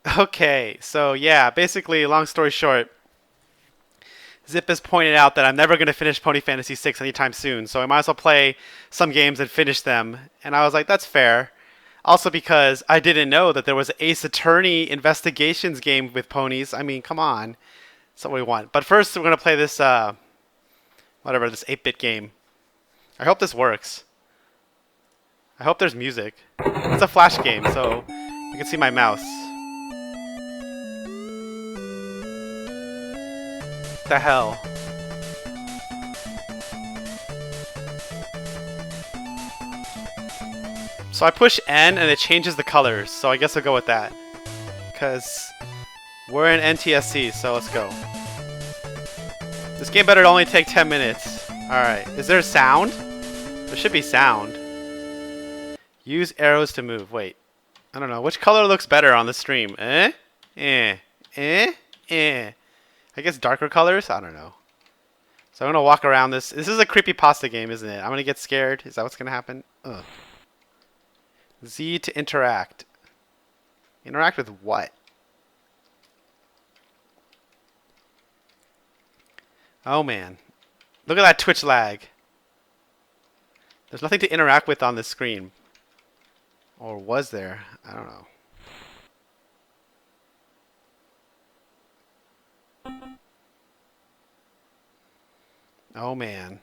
Okay, so yeah, basically, long story short, Zip has pointed out that I'm never going to finish Pony Fantasy 6 anytime soon, so I might as well play some games and finish them. And I was like, that's fair. Also, because I didn't know that there was an Ace Attorney investigations game with ponies. I mean, come on. That's what we want. But first, we're going to play this, whatever, this 8-bit game. I hope this works. I hope there's music. It's a flash game, so you can see my mouse. What the hell? So I push N and it changes the colors, so I guess I'll go with that. Because we're in NTSC, so let's go. This game better only take 10 minutes. Alright, is there sound? There should be sound. Use arrows to move. Wait, I don't know. Which color looks better on the stream? Eh? Eh? Eh? Eh? I guess darker colors? I don't know. So I'm gonna walk around this. This is a creepypasta game, isn't it? I'm gonna get scared. Is that what's gonna happen? Ugh. Z to interact. Interact with what? Oh man. Look at that Twitch lag. There's nothing to interact with on this screen. Or was there? I don't know. Oh man.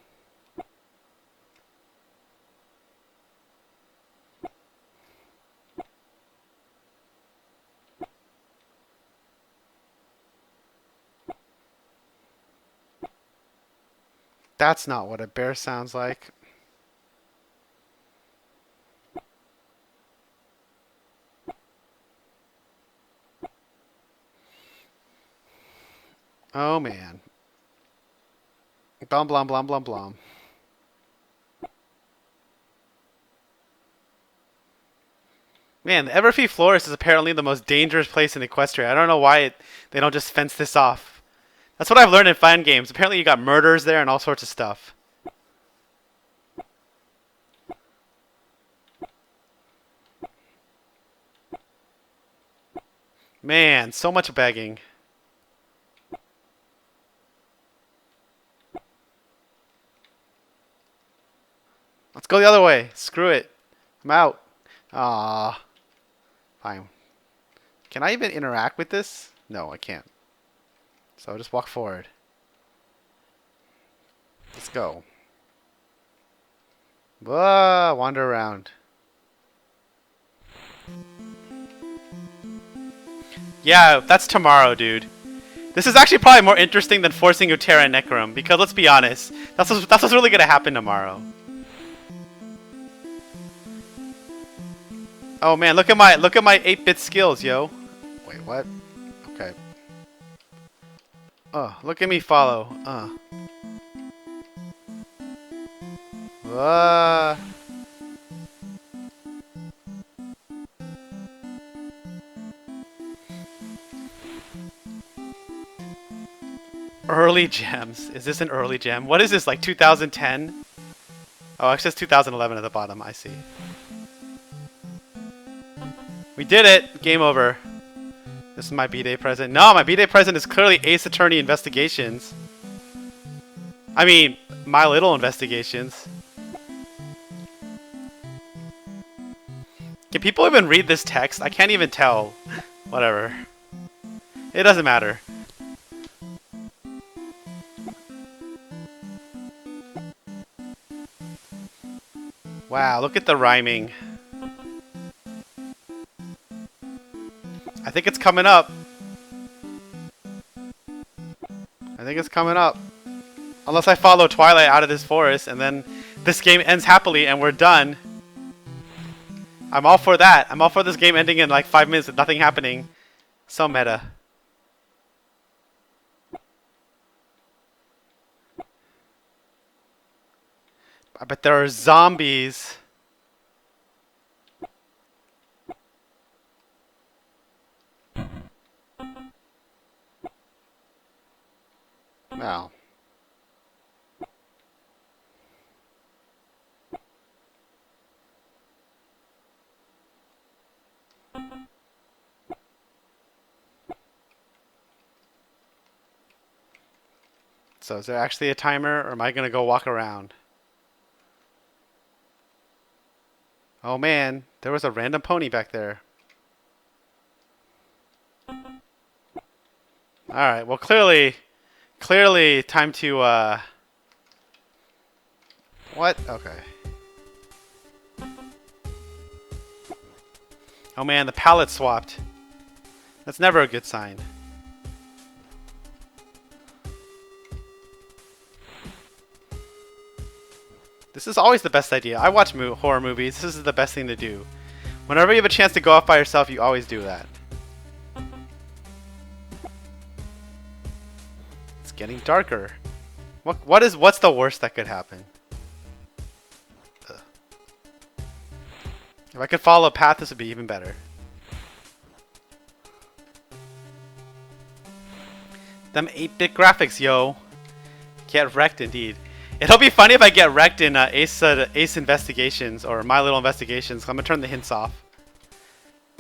That's not what a bear sounds like. Oh man. Blum blum blum blum blum. Man, the Everfree Florist is apparently the most dangerous place in Equestria. I don't know why they don't just fence this off. That's what I've learned in fan games. Apparently you got murders there and all sorts of stuff. Man, so much begging. Let's go the other way. Screw it. I'm out. Ah, fine. Can I even interact with this? No, I can't. So I'll just walk forward. Let's go. Wander around. Yeah, that's tomorrow, dude. This is actually probably more interesting than forcing Utera and Necrom, because let's be honest, that's what's really gonna happen tomorrow. Oh man, look at my 8-bit skills, yo. Wait, what? Okay. Oh, look at me follow. Uh. Early gems. Is this an early gem? What is this, like 2010? Oh, it says 2011 at the bottom. I see. We did it! Game over. This is my B-Day present. No, my B-Day present is clearly Ace Attorney Investigations. I mean, My Little Investigations. Can people even read this text? I can't even tell. Whatever. It doesn't matter. Wow, look at the rhyming. I think it's coming up. I think it's coming up. Unless I follow Twilight out of this forest and then this game ends happily and we're done. I'm all for that. I'm all for this game ending in like 5 minutes with nothing happening. So meta. I bet there are zombies. Wow. So is there actually a timer, or am I gonna go walk around? Oh man, there was a random pony back there. Alright, well clearly time to, what? Okay. Oh man, the palette swapped. That's never a good sign. This is always the best idea. I watch horror movies. This is the best thing to do. Whenever you have a chance to go off by yourself, you always do that. It's getting darker. What's the worst that could happen? Ugh. If I could follow a path, this would be even better. Them 8-bit graphics, yo. Get wrecked indeed. It'll be funny if I get wrecked in Ace Investigations or My Little Investigations. I'm gonna turn the hints off.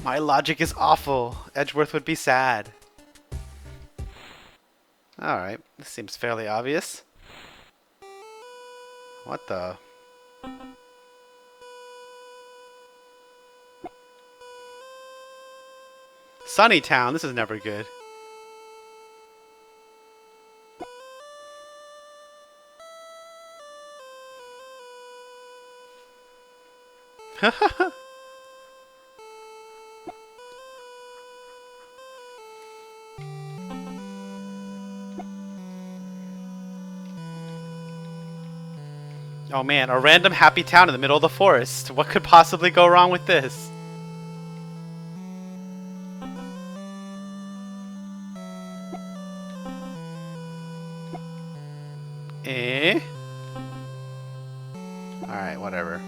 My logic is awful. Edgeworth would be sad. Alright, this seems fairly obvious. What the? Sunnytown, this is never good. Oh man, a random happy town in the middle of the forest. What could possibly go wrong with this? Eh? Alright, whatever.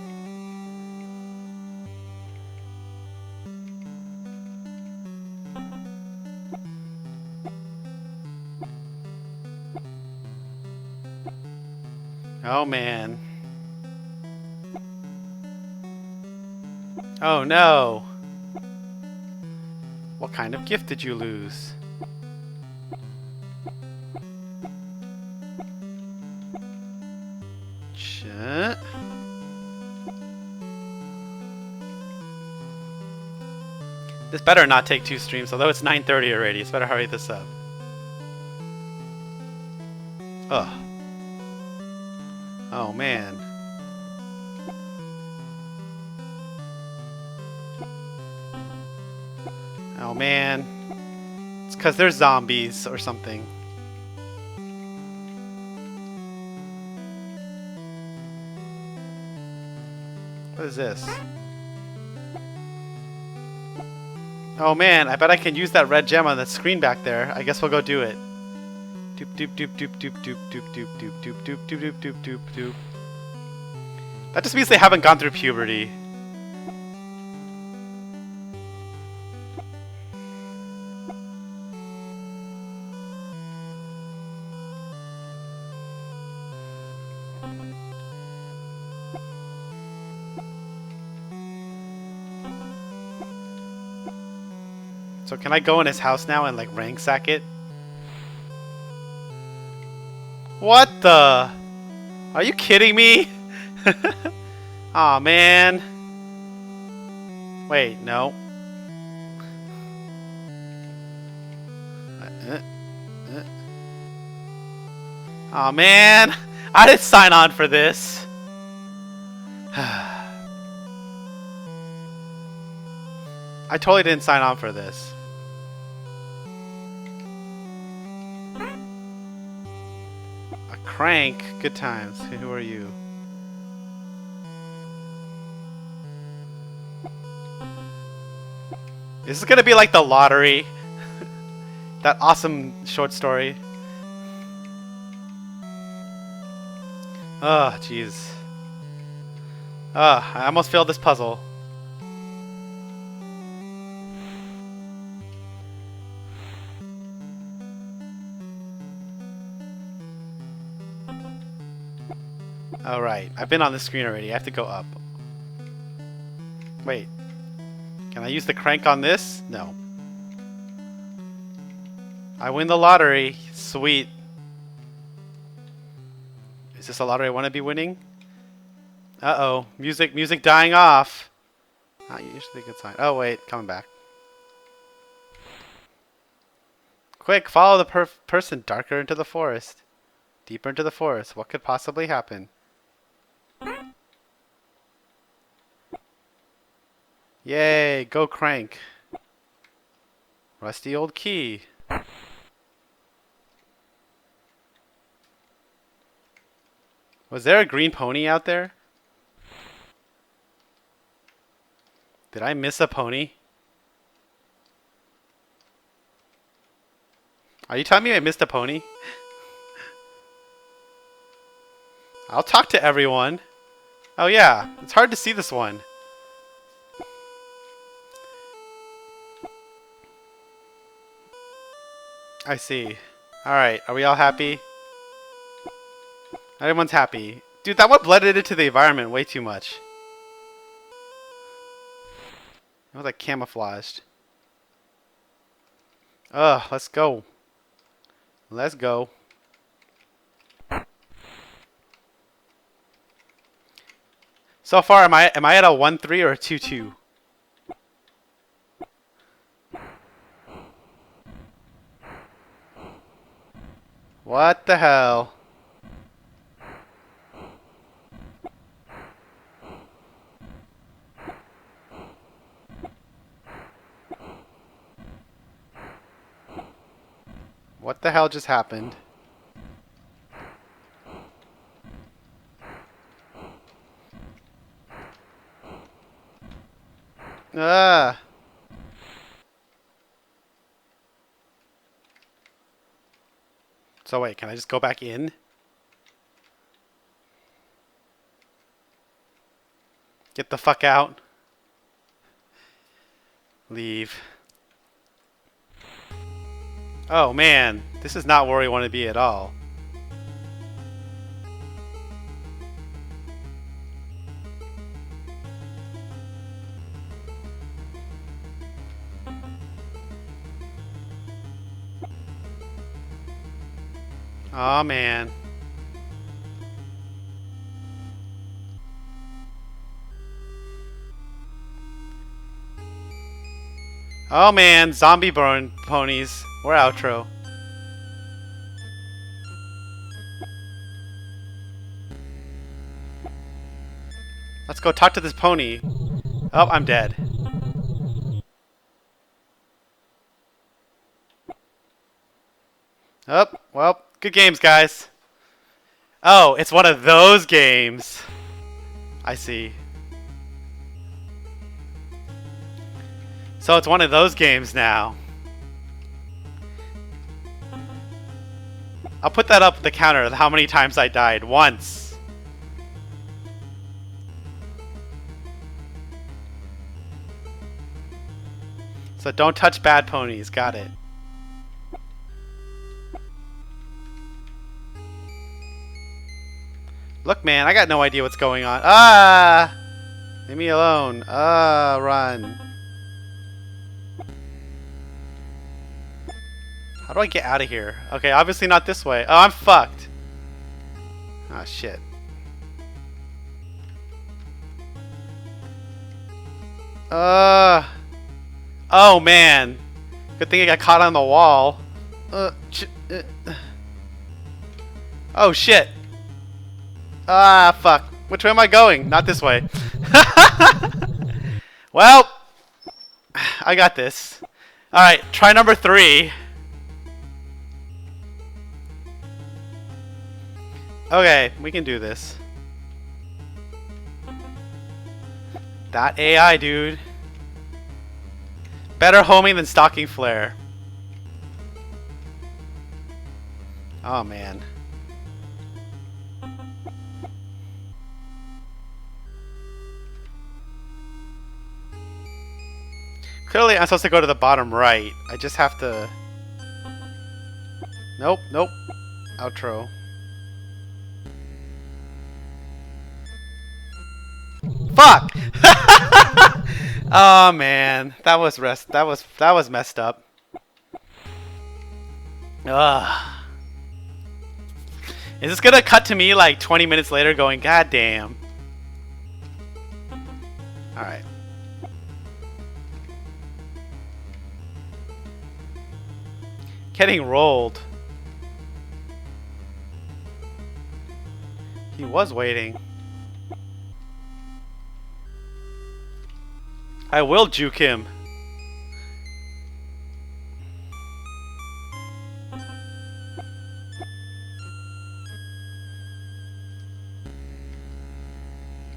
Oh man. Oh no. What kind of gift did you lose? Shit. This better not take 2 streams, although it's 9:30 already. It's better hurry this up. Ugh. Oh man. Oh man. It's because they're zombies or something. What is this? Oh man, I bet I can use that red gem on the screen back there. I guess we'll go do it. Doop doop doop doop doop doop doop doop doop doop doop doop doop doop doop doop. That just means they haven't gone through puberty. So can I go in his house now and like ransack it? What the? Are you kidding me? Aw, man. Wait, no. Aw, man. I didn't sign on for this. I totally didn't sign on for this. Crank, good times. Who are you? This is gonna be like The Lottery. That awesome short story. Oh, jeez. I almost failed this puzzle. Alright, I've been on the screen already. I have to go up. Wait. Can I use the crank on this? No. I win the lottery. Sweet. Is this a lottery I want to be winning? Uh-oh. Music dying off. Not usually a good sign. Oh, wait. Coming back. Quick, follow the person darker into the forest. Deeper into the forest. What could possibly happen? Yay, go Crank. Rusty old key. Was there a green pony out there? Did I miss a pony? Are you telling me I missed a pony? I'll talk to everyone. Oh yeah, it's hard to see this one. I see. Alright, are we all happy? Everyone's happy. Dude, that one blended into the environment way too much. It was like camouflaged. Ugh, let's go. Let's go. So far, am I at a 1-3 or a 2-2? What the hell? What the hell just happened? Ah. So wait, can I just go back in? Get the fuck out. Leave. Oh man, this is not where we want to be at all. Oh man. Oh man, zombie burn ponies. We're outro. Let's go talk to this pony. Oh, I'm dead. Oh, well, good games, guys. Oh, it's one of those games. I see. So it's one of those games now. I'll put that up the counter of how many times I died. Once. So don't touch bad ponies. Got it. Look, man, I got no idea what's going on. Ah! Leave me alone. Ah, run. How do I get out of here? Okay, obviously not this way. Oh, I'm fucked. Ah, shit. Oh, man. Good thing I got caught on the wall. Oh, shit. Ah, fuck. Which way am I going? Not this way. Well, I got this. Alright, try number 3. Okay, we can do this. That AI, dude. Better homing than stalking flare. Oh, man. Clearly, I'm supposed to go to the bottom right. I just have to... Nope, nope. Outro. Fuck! Oh man, that was messed up. Ugh. Is this gonna cut to me like 20 minutes later going, God damn. Alright. Getting rolled. He was waiting. I will juke him.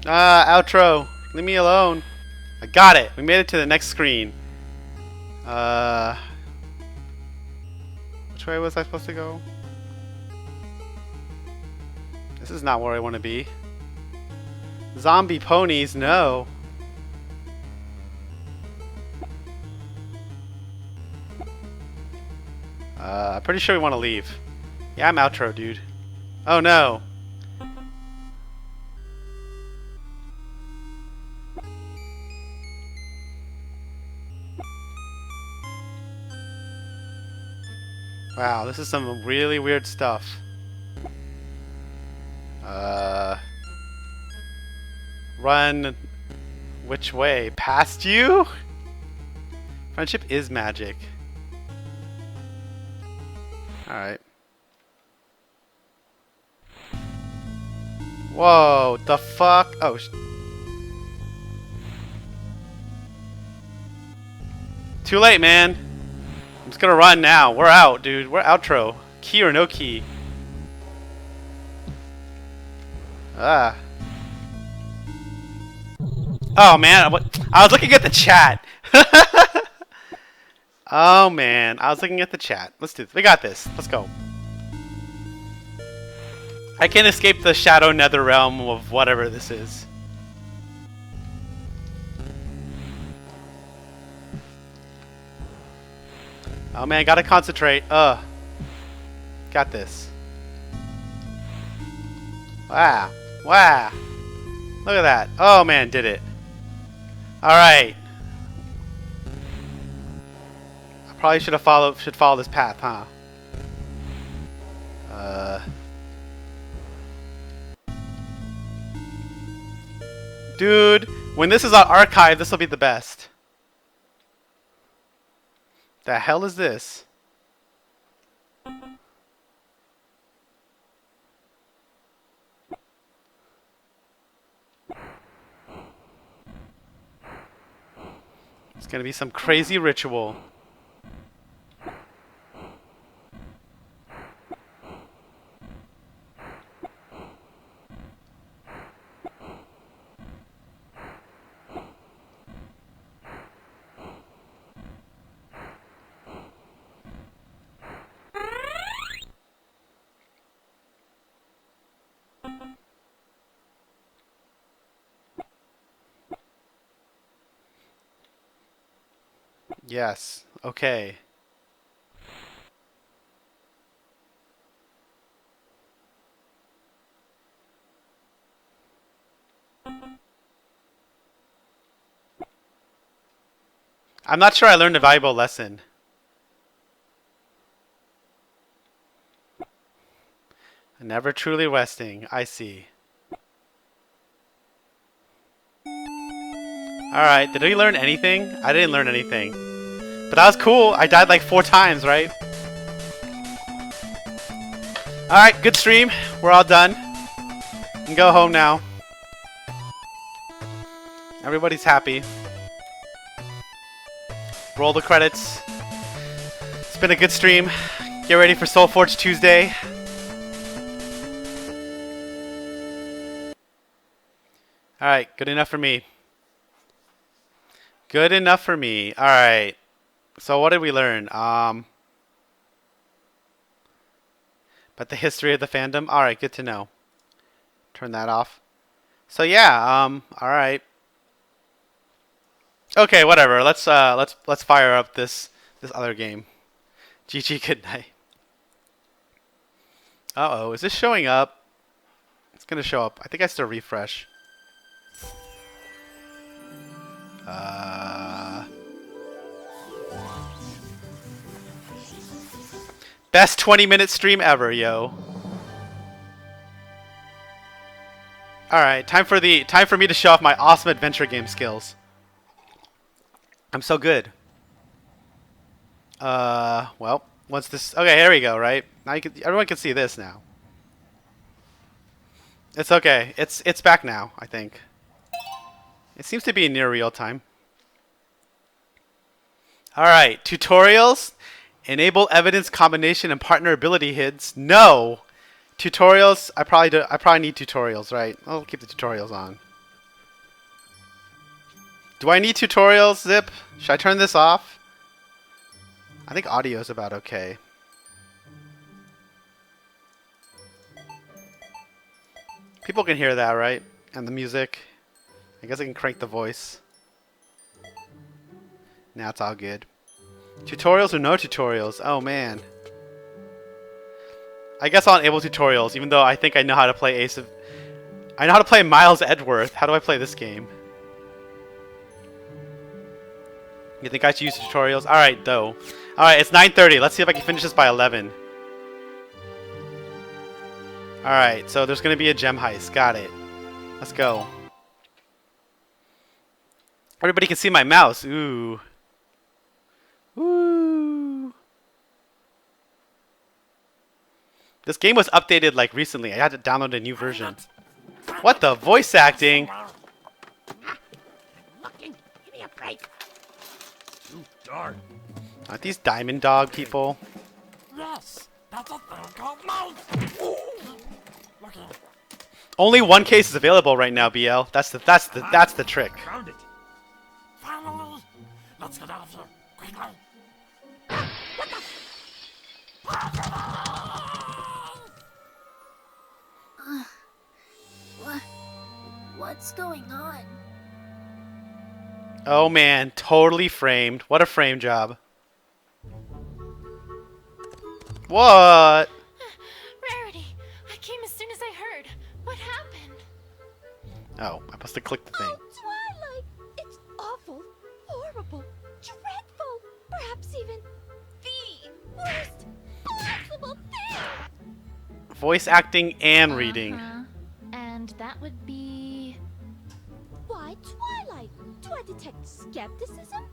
Outro. Leave me alone. I got it. We made it to the next screen. Which way was I supposed to go? This is not where I want to be. Zombie ponies, no. I'm pretty sure we want to leave. Yeah, I'm outro, dude. Oh no. Wow, this is some really weird stuff. Run which way? Past you? Friendship is magic. Alright. Whoa, the fuck? Oh, too late, man. I'm just gonna run now. We're out, dude. We're outro. Key or no key? Ah. Oh man, I was looking at the chat. Oh man, I was looking at the chat. Let's do this. We got this. Let's go. I can't escape the shadow nether realm of whatever this is. Oh man, gotta concentrate. Got this. Wow. Wow. Look at that. Oh man, did it. Alright. I probably should follow this path, huh? Dude, when this is on archive, this will be the best. The hell is this? It's gonna be some crazy ritual. Yes. Okay. I'm not sure I learned a valuable lesson. Never truly resting. I see. Alright, did we learn anything? I didn't learn anything. But that was cool. I died like 4 times, right? Alright, good stream. We're all done. We can go home now. Everybody's happy. Roll the credits. It's been a good stream. Get ready for Soulforge Tuesday. Alright, good enough for me. Good enough for me. Alright. So what did we learn? But the history of the fandom? Alright, good to know. Turn that off. So yeah, alright. Okay, whatever. Let's fire up this other game. GG, good night. Uh-oh, is this showing up? It's gonna show up. I think I still refresh. Best 20-minute stream ever, yo. All right, time for me to show off my awesome adventure game skills. I'm so good. Well, once this, okay, here we go. Right now, everyone can see this now. It's okay. It's back now. I think. It seems to be in near real time. All right, tutorials. Enable evidence combination and partner ability hits. No. Tutorials. I probably need tutorials, right? I'll keep the tutorials on. Do I need tutorials, Zip? Should I turn this off? I think audio is about okay. People can hear that, right? And the music. I guess I can crank the voice. Now it's all good. Tutorials or no tutorials? Oh man. I guess I'll enable tutorials, even though I think I know how to play I know how to play Miles Edgeworth. How do I play this game? You think I should use tutorials? Alright, though. Alright, it's 9:30. Let's see if I can finish this by 11. Alright, so there's going to be a gem heist. Got it. Let's go. Everybody can see my mouse. Ooh. Ooh. This game was updated like recently. I had to download a new version. What the voice acting? Give me a break. Too dark. Aren't these Diamond Dog people? Yes, that's a thing called mouse. Looking. Only one case is available right now, BL. That's the trick. Found it. Finally, let's get out of here quickly. What's going on? Oh man, totally framed. What a frame job. What? Rarity, I came as soon as I heard. What happened? Oh, I must have clicked the thing. Oh, Twilight! It's awful, horrible, dreadful, perhaps even the worst possible thing! Voice acting and reading. And that would be... Why, Twilight? Do I detect skepticism?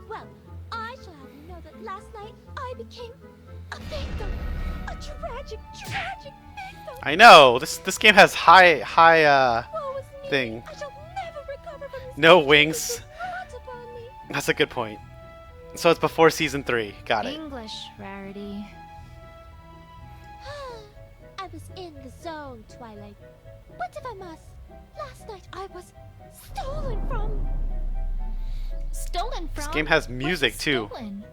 Well, I shall have you know that last night I became a victim. A tragic victim. I know. This game has high Woe is me. thing. I shall never recover from this No tragedy wings. that brought upon me. That's a good point. So it's before season 3. Got it. English, Rarity. I was in the zone, Twilight. But if I must, last night I was stolen from. Stolen from? This game has music What's too. stolen?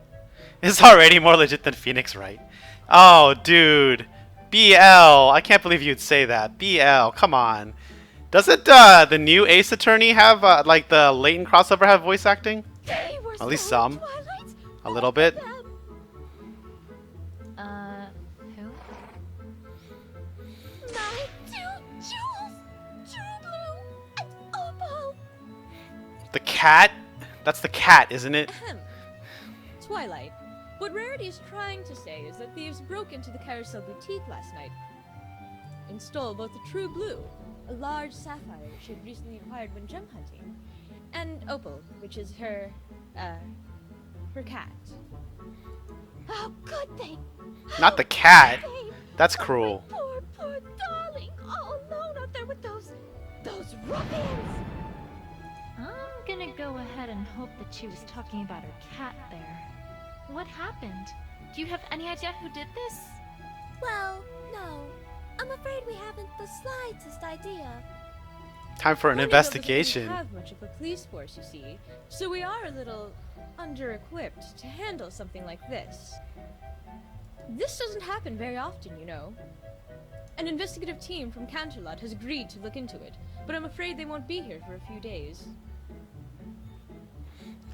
It's already more legit than Phoenix Wright. Oh, dude. BL. I can't believe you'd say that. BL. Come on. Doesn't the new Ace Attorney have, like, the Layton crossover have voice acting? They were At least stolen, some. Twilight. A little bit. Them. Who? My two jewels, True Blue and Opal. The cat? That's the cat, isn't it? Ahem. Twilight. What Rarity is trying to say is that thieves broke into the Carousel Boutique last night and stole both the True Blue, a large sapphire she had recently acquired when gem hunting, and Opal, which is her cat. How could they? Not the How cat. could they? That's Oh, cruel. my poor darling, all alone out there with those ruffians. I'm gonna go ahead and hope that she was talking about her cat there. What happened? Do you have any idea who did this? Well, no. I'm afraid we haven't the slightest idea. Time for an Wonder Brothers investigation. doesn't have much of a police force, you see, so we are a little under-equipped to handle something like this. This doesn't happen very often, you know. An investigative team from Canterlot has agreed to look into it, but I'm afraid they won't be here for a few days.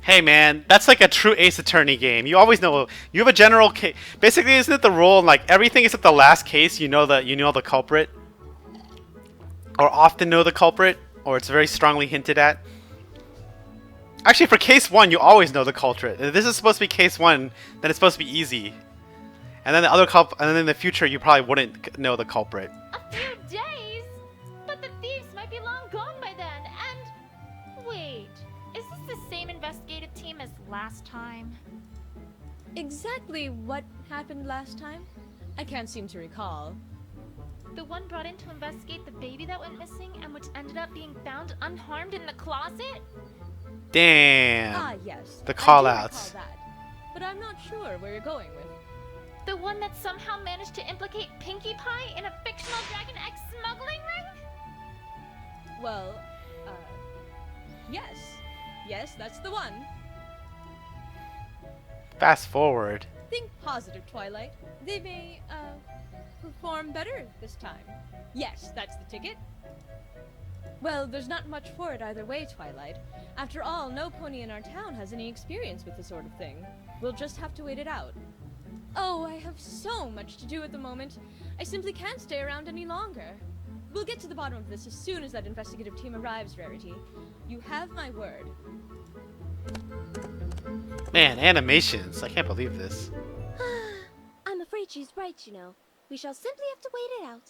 Hey man, that's like a true Ace Attorney game. You always know you have a general case. Basically, isn't it the rule in like everything except the last case? You know the culprit, or often know the culprit, or it's very strongly hinted at. Actually, for case 1, you always know the culprit. If this is supposed to be case 1, then it's supposed to be easy. And then the other and then in the future, you probably wouldn't know the culprit. A few days? But the thieves might might be long gone by then, and... Wait, is this the same investigative team as last time? Exactly what happened last time? I can't seem to recall. The one brought in to investigate the baby that went missing and which ended up being found unharmed in the closet? Damn. Ah, yes. The I do call-outs. recall that, but I'm not sure where you're going with. The one that somehow managed to implicate Pinkie Pie in a fictional Dragon X smuggling ring? Well, yes. Yes, that's the one. Fast forward. Think positive, Twilight. They may, perform better this time. Yes, that's the ticket. Well, there's not much for it either way, Twilight. After all, no pony in our town has any experience with this sort of thing. We'll just have to wait it out. Oh, I have so much to do at the moment. I simply can't stay around any longer. We'll get to the bottom of this as soon as that investigative team arrives, Rarity. You have my word. Man, animations. I can't believe this. I'm afraid she's right, you know. We shall simply have to wait it out.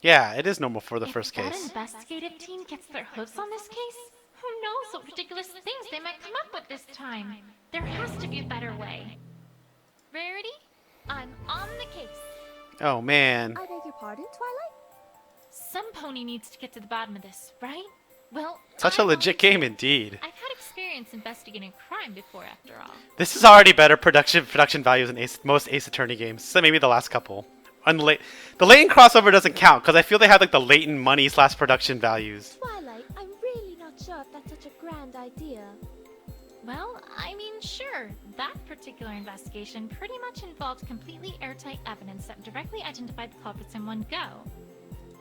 Yeah, it is normal for the first If that case. investigative team gets their hooves on this case, who knows what ridiculous things they might come up with this time? There has to be a better way. Rarity, I'm on the case. Oh man. I beg your pardon, Twilight? Some pony needs to get to the bottom of this, right? Well, Such a I'm legit on- game indeed. I've had experience investigating crime before, after all. This is already better production values than most Ace Attorney games. So maybe the last couple. And the Layton crossover doesn't count because I feel they have like the Layton money / production values. Twilight, I'm really not sure if that's such a grand idea. Well, I mean, sure. That particular investigation pretty much involved completely airtight evidence that directly identified the culprits in one go.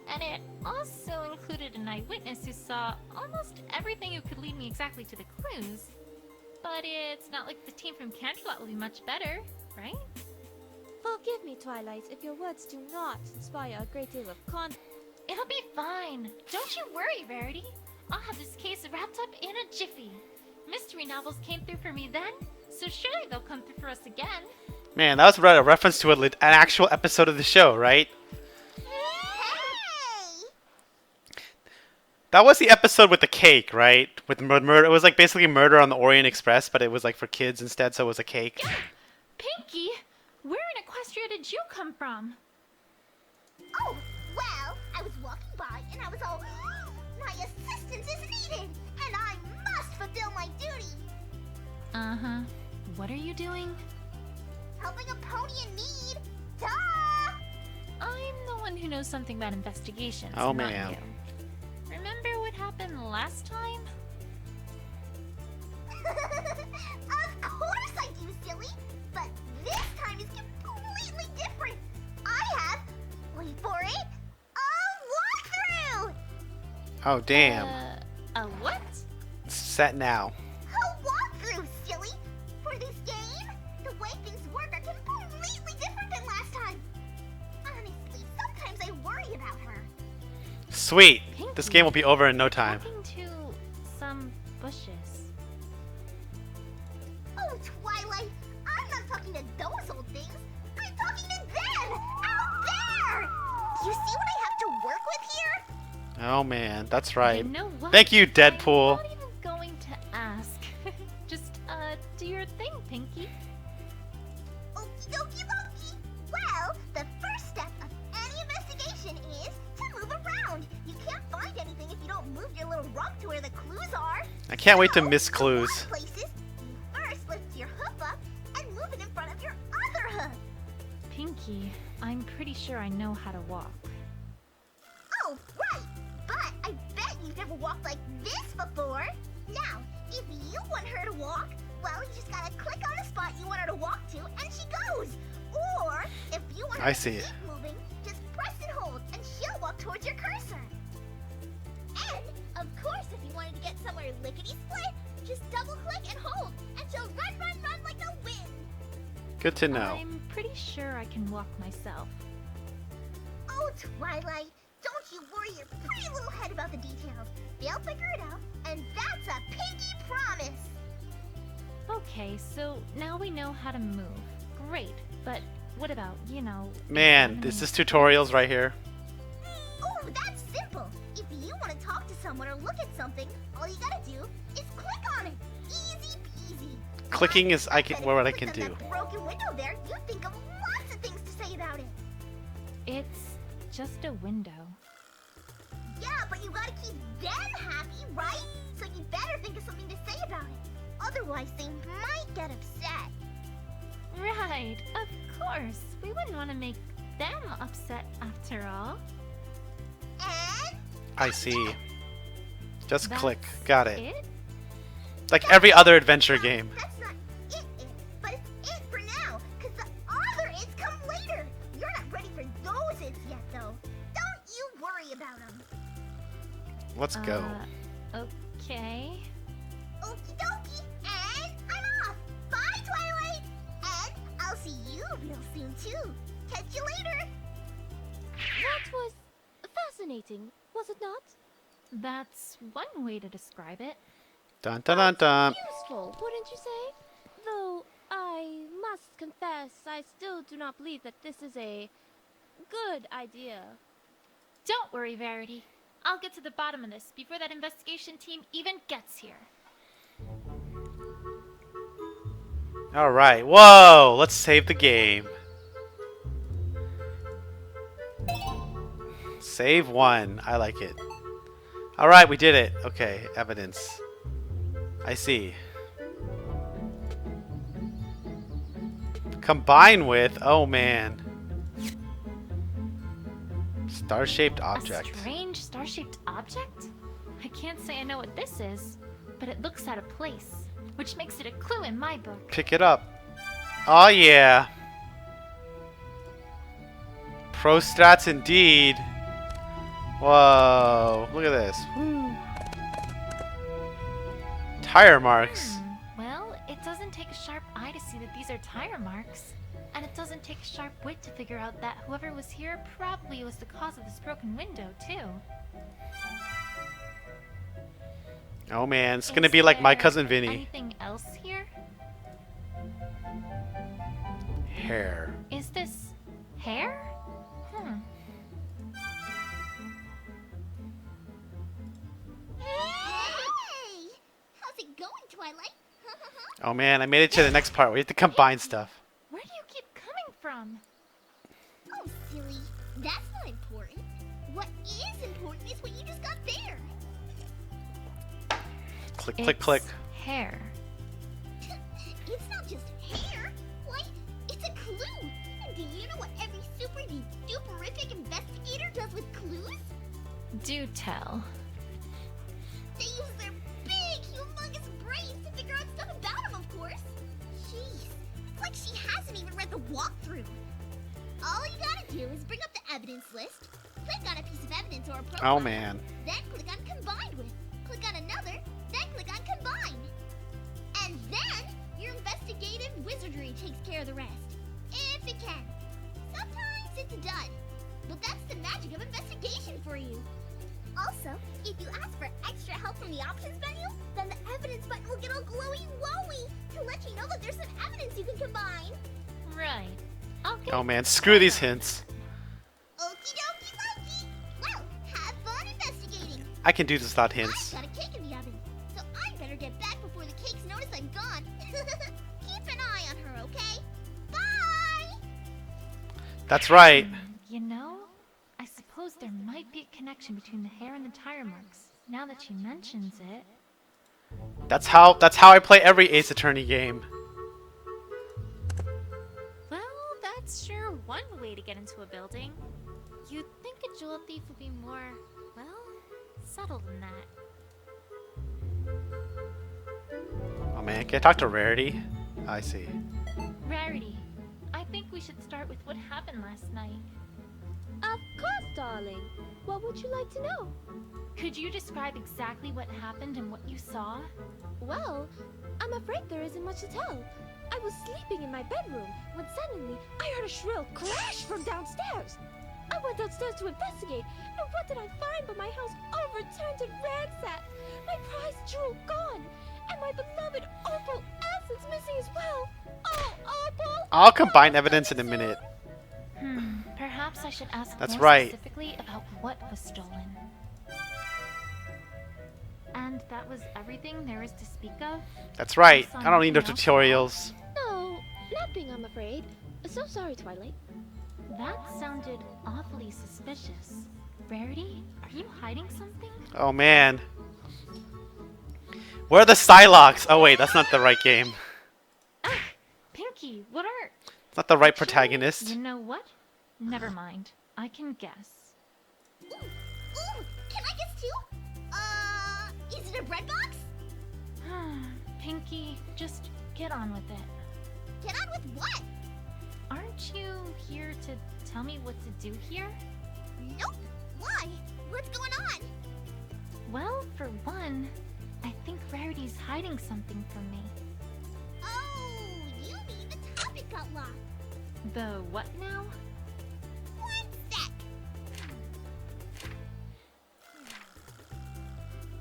And it also included an eyewitness who saw almost everything who could lead me exactly to the clues. But it's not like the team from Canterlot will be much better, right? Forgive me, Twilight, if your words do not inspire a great deal of confidence. It'll be fine. Don't you worry, Rarity. I'll have this case wrapped up in a jiffy. Mystery novels came through for me then, so surely they'll come through for us again. Man, that was a reference to an actual episode of the show, right? Hey! That was the episode with the cake, right? With murder. It was like basically Murder on the Orient Express, but it was like for kids instead, so it was a cake. Pinkie, where in Equestria did you come from? Oh, well, I was walking by and I was all, my assistance is needed, and I must fulfill my duty. Uh-huh. What are you doing? Helping a pony in need. Duh! I'm the one who knows something about investigations. Oh, not ma'am. you. Remember what happened last time? Of course I do, silly. But this time is completely different. I have, wait for it, a walkthrough! Oh, damn. A what? It's set now. A walkthrough, silly! For this game, the way things work are completely different than last time. Honestly, sometimes I worry about her. Sweet. This game will be over in no time. Talking to some bushes. Oh, Twilight, I'm not talking to those old things. I'm talking to them! Out there! You see what I have to work with here? Oh man, that's right. You know what? Thank you, Deadpool. I'm not even going to ask. Just, do your thing, Pinkie. Okie dokie dokie. Well, the first step of any investigation is to move around. You can't find anything if you don't move your little rump to where the clues are. I can't wait to So, miss for clues. one places, you first lift your hoof up and move it in front of your other hoof. Pinkie, I'm pretty sure I know how to walk. Oh, right. But I bet you've never walked like this before. Now, if you want her to walk, well, you just gotta click on a spot you want her to walk to, and she goes. Or, if you want her I to see. keep moving, just press and hold, and she'll walk towards your cursor. And, of course, if you wanted to get somewhere lickety-split, just double-click and hold, and she'll run, run, run like the wind. Good to know. I'm pretty sure I can walk myself. Oh, Twilight, don't you worry your pretty little head about the details. They'll figure it out, and that's a pinky promise. Okay, so now we know how to move. Great, but what about, Man, examining this is tutorials right here. Oh, all you gotta do is click on it. Easy peasy. Clicking is bet if what I you can looked at do. that broken window there, you'd think of lots of things to say about it. It's just a window. Yeah, but you gotta keep them happy, right? So you better think of something to say about it. Otherwise, they might get upset. Right, of course. We wouldn't want to make them upset after all. And I see. Just That's click. Got it. It? Like every other adventure game. that's not it, but it's it for now. Cause the other its come later. You're not ready for those its yet, though. Don't you worry about them. Let's go. Okay. Okie dokie, and I'm off. Bye, Twilight. And I'll see you real soon too. Catch you later. That was fascinating, was it not? That's one way to describe it. Dun dun dun dun. Useful, wouldn't you say? Though I must confess, I still do not believe that this is a good idea. Don't worry, Verity. I'll get to the bottom of this before that investigation team even gets here. Alright. Whoa! Let's save the game. Save one. I like it. Alright, we did it. Okay, evidence. I see. Combine with? Oh man. Star-shaped object. A strange star-shaped object? I can't say I know what this is, but it looks out of place, which makes it a clue in my book. Pick it up. Oh yeah. Pro strats indeed. Whoa. Look at this. Woo. Tire marks. Well, it doesn't take a sharp eye to see that these are tire marks. And it doesn't take a sharp wit to figure out that whoever was here probably was the cause of this broken window, too. Oh man, it's gonna be like my cousin Vinny. Anything else here? Hair. Is this hair? Hey! How's it going, Twilight? Oh man, I made it to the next part. We have to combine stuff. Where do you keep coming from? Oh, silly. That's not important. What is important is what you just got there. Click, click, click. Hair. It's not just hair. Why, it's a clue. And do you know what every super duperific investigator does with clues? Do tell. They use their big, humongous brains to figure out stuff about him, of course. Jeez, it's like she hasn't even read the walkthrough. All you gotta do is bring up the evidence list, click on a piece of evidence or a profile. Oh man. Then click on combined with. Click on another, then click on combine. And then your investigative wizardry takes care of the rest. If it can. Sometimes it's a dud. But that's the magic of investigation for you. Also, if you ask for extra help from the options menu, then the evidence button will get all glowy-wowy to let you know that there's some evidence you can combine. Right. I'll get Oh man, screw these hints. Okie dokie dokie. Well, have fun investigating. I can do this without hints. I've got a cake in the oven, so I better get back before the cakes notice I'm gone. Keep an eye on her, okay? Bye! That's right. You know, I suppose there might be a connection between the hair and the tire marks, now that she mentions it. That's how I play every Ace Attorney game. Well, that's sure one way to get into a building. You'd think a jewel thief would be more, well, subtle than that. Oh man, can I talk to Rarity? I see. Rarity, I think we should start with what happened last night. Of course, darling. What would you like to know? Could you describe exactly what happened and what you saw? Well, I'm afraid there isn't much to tell. I was sleeping in my bedroom when suddenly I heard a shrill crash from downstairs. I went downstairs to investigate, and what did I find but my house overturned and ransacked, my prized jewel gone, and my beloved opal essence missing as well. Oh, opal! I'll combine evidence in a minute. Perhaps I should ask That's more right. specifically about what was stolen. And that was everything there is to speak of? That's right. I don't need no tutorials. No, nothing, I'm afraid. So sorry, Twilight. That sounded awfully suspicious. Rarity, are you hiding something? Oh man. Where are the Psylocks? Oh wait, that's not the right game. Ah, Pinky, what are... It's not the right Actually, protagonist. You know what? Never mind. I can guess. Ooh, can I guess too? Is it a bread box? Pinky, just get on with it. Get on with what? Aren't you here to tell me what to do here? Nope. Why? What's going on? Well, for one, I think Rarity's hiding something from me. Oh, you mean the topic got locked. The what now? One sec.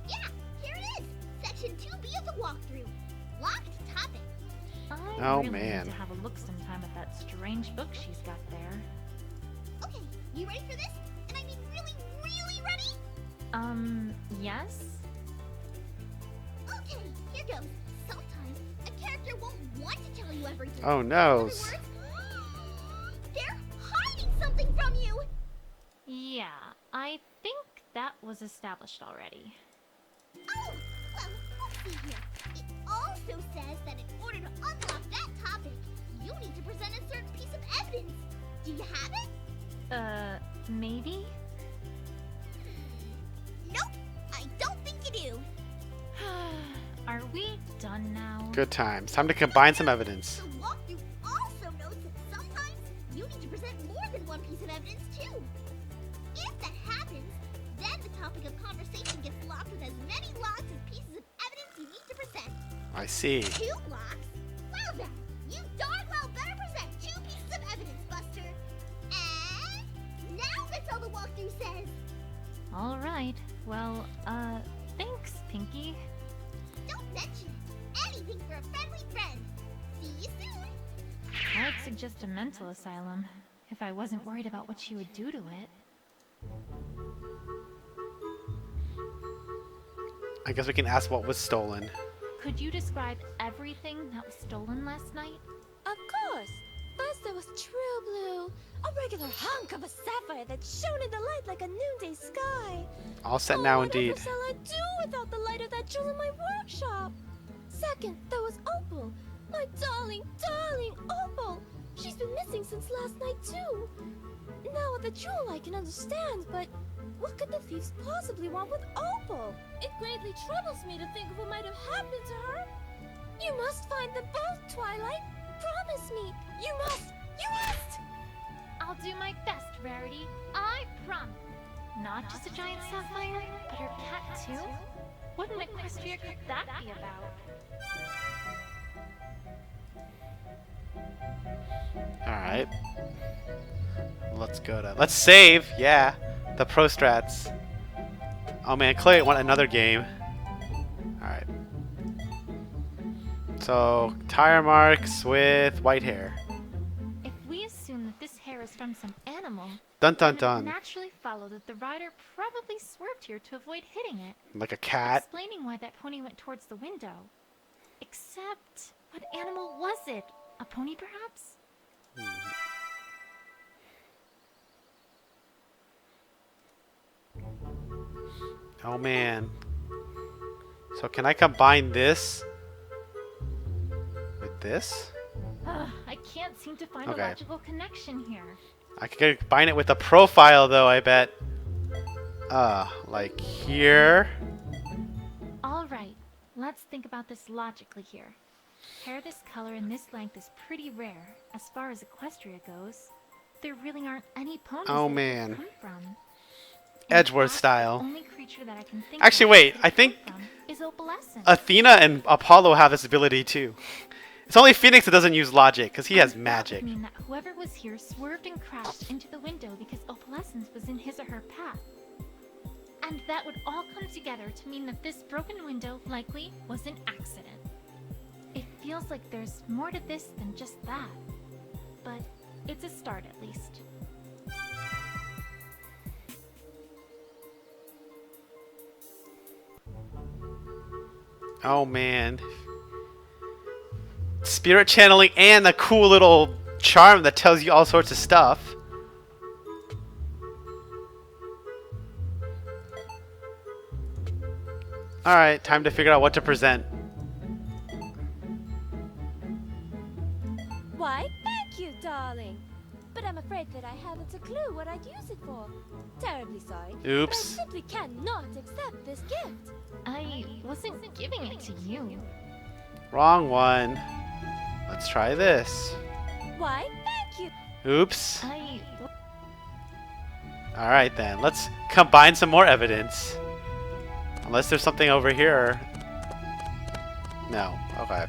Yeah, here it is. Section 2B of the walkthrough. Locked topic. I Oh, really man. need to have a look sometime at that strange book she's got there. Okay, you ready for this? And I mean really, really ready? Yes? Okay, here goes. Sometimes a character won't want to tell you everything. Oh In no. other words, they're hiding something from you. Yeah, I think that was established already. Oh, well, let's see here. It also says that in order to unlock that topic, you need to present a certain piece of evidence. Do you have it? Maybe? Nope, I don't think you do. Are we done now? Good times. Time to combine some evidence. The walkthrough also notes that sometimes you need to present more than one piece of evidence too. If that happens, then the topic of conversation gets locked with as many locks as pieces of evidence you need to present. I see. 2 locks? Well then, you darn well better present 2 pieces of evidence, Buster. And now that's all the walkthrough says. Alright, well, thanks, Pinky. Don't mention it. Anything for a friendly friend. See you soon. I'd suggest a mental asylum, if I wasn't worried about what she would do to it. I guess we can ask what was stolen. Could you describe everything that was stolen last night? Of course. First there was True Blue, a regular hunk of a sapphire that shone in the light like a noonday sky. All set now What indeed. shall I do without the light of that jewel in my workshop? Second, there was Opal. My darling, darling Opal. She's been missing since last night too. Now with the jewel I can understand, but what could the thieves possibly want with Opal? It greatly troubles me to think of what might have happened to her. You must find them both, Twilight. Promise me. You must. You must. I'll do my best, Rarity. I promise. Not just a giant sapphire, but her cat too? What in Equestria could that be about? Alright. Let's save! Yeah! The Pro Strats. Oh man, Clay want another game. Alright. So, tire marks with white hair. If we assume that this hair is from some animal, Dun dun then it would dun. naturally follow that the rider probably swerved here to avoid hitting it, Like a cat. explaining why that pony went towards the window. Except, what animal was it? A pony, perhaps? Oh man. So can I combine this with this? Ugh, I can't seem to find Okay. a logical connection here. I could combine it with a profile though, I bet. Like here. Alright, let's think about this logically here. Hair this color and this length is pretty rare, as far as Equestria goes. There really aren't any ponies Oh, that it man. could come from. Edgeworth fact, style. The only creature that I can think Actually, of wait, that it I think could come from is Opalescent. Athena and Apollo have this ability too. It's only Phoenix that doesn't use logic, because he has And magic. That would mean that whoever was here swerved and crashed into the window because Opalescence was in his or her path. And that would all come together to mean that this broken window likely was an accident. It feels like there's more to this than just that. But it's a start at least. Oh man. Spirit channeling and a cool little charm that tells you all sorts of stuff. Alright, time to figure out what to present. Why, thank you, darling. But I'm afraid that I haven't a clue what I'd use it for. Terribly sorry. Oops. But I simply cannot accept this gift. I wasn't giving it to you. Wrong one. Let's try this. Why, thank you. Oops. I. Alright then, let's combine some more evidence. Unless there's something over here. No. Okay.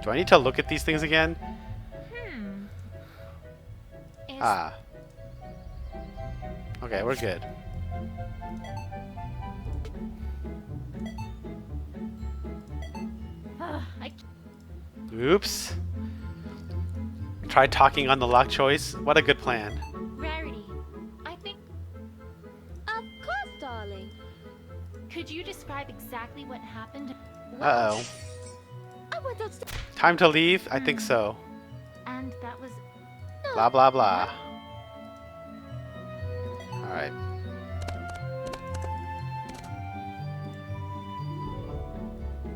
Do I need to look at these things again? Is Ah. Okay, we're good. I Oops. Try talking on the lock choice. What a good plan. Rarity. I think. Of course, darling. Could you describe exactly what happened? Uh-oh. I went upstairs. Time to leave? I think so. And that was. Blah blah blah. Alright.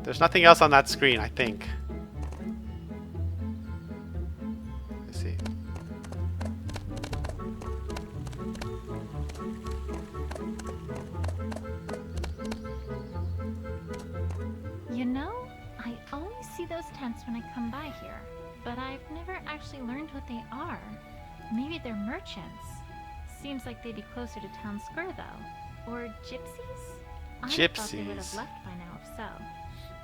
There's nothing else on that screen, I think. Let's see. You know, I always see those tents when I come by here, but I've never actually learned what they are. Maybe they're merchants. Seems like they'd be closer to town square though. Or gypsies? I thought they would have Gypsies. left by now if so.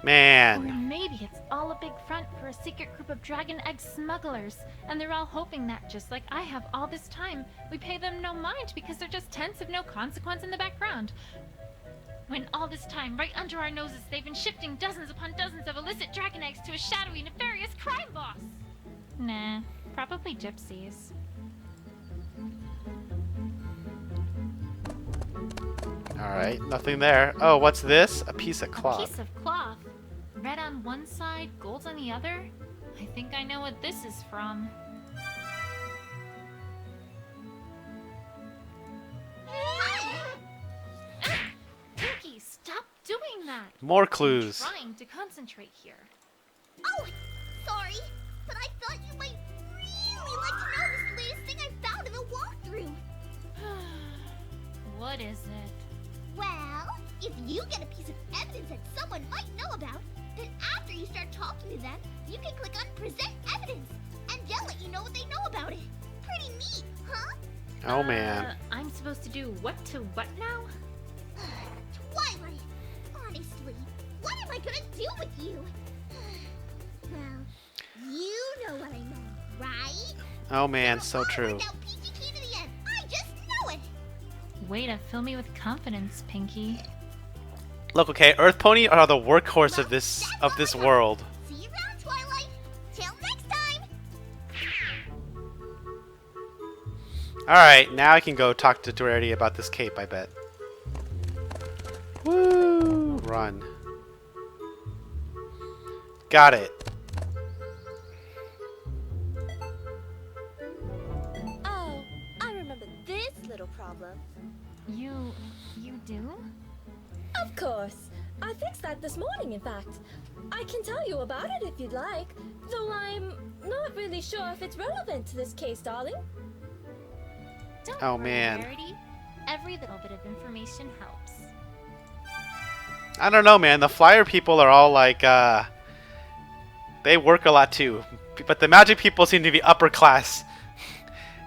Or Man. maybe it's all a big front for a secret group of dragon egg smugglers, and they're all hoping that, just like I have all this time, we pay them no mind because they're just tents of no consequence in the background. When all this time, right under our noses, they've been shifting dozens upon dozens of illicit dragon eggs to a shadowy, nefarious crime boss! Nah, probably gypsies. Alright, nothing there. Oh, what's this? A piece of A cloth. piece of cloth. Red on one side, gold on the other? I think I know what this is from. Pinky, stop doing that! More clues. I'm trying to concentrate here. Oh, sorry, but I thought you might really like to know this latest thing I found in the walkthrough. What is it? Well, if you get a piece of evidence that someone might know about, then after you start talking to them, you can click on Present Evidence, and they'll let you know what they know about it. Pretty neat, huh? Oh man. I'm supposed to do what to what now? Twilight, honestly, what am I gonna do with you? Well, you know what I mean, right? Oh man, so All true. worked out peachy keen to the end. I just know it. Way to fill me with confidence, Pinky. Look, okay, Earth Pony are the workhorse of this world. See you around, Twilight. Till next time. Alright, now I can go talk to Rarity about this cape, I bet. Woo! Run. Got it. Oh, I remember this little problem. You do? Of course. I fixed that this morning, in fact. I can tell you about it if you'd like, though I'm not really sure if it's relevant to this case, darling. Don't Oh, worry, man. Rarity. Every little bit of information helps. I don't know, man. The flyer people are all like, they work a lot too. But the magic people seem to be upper class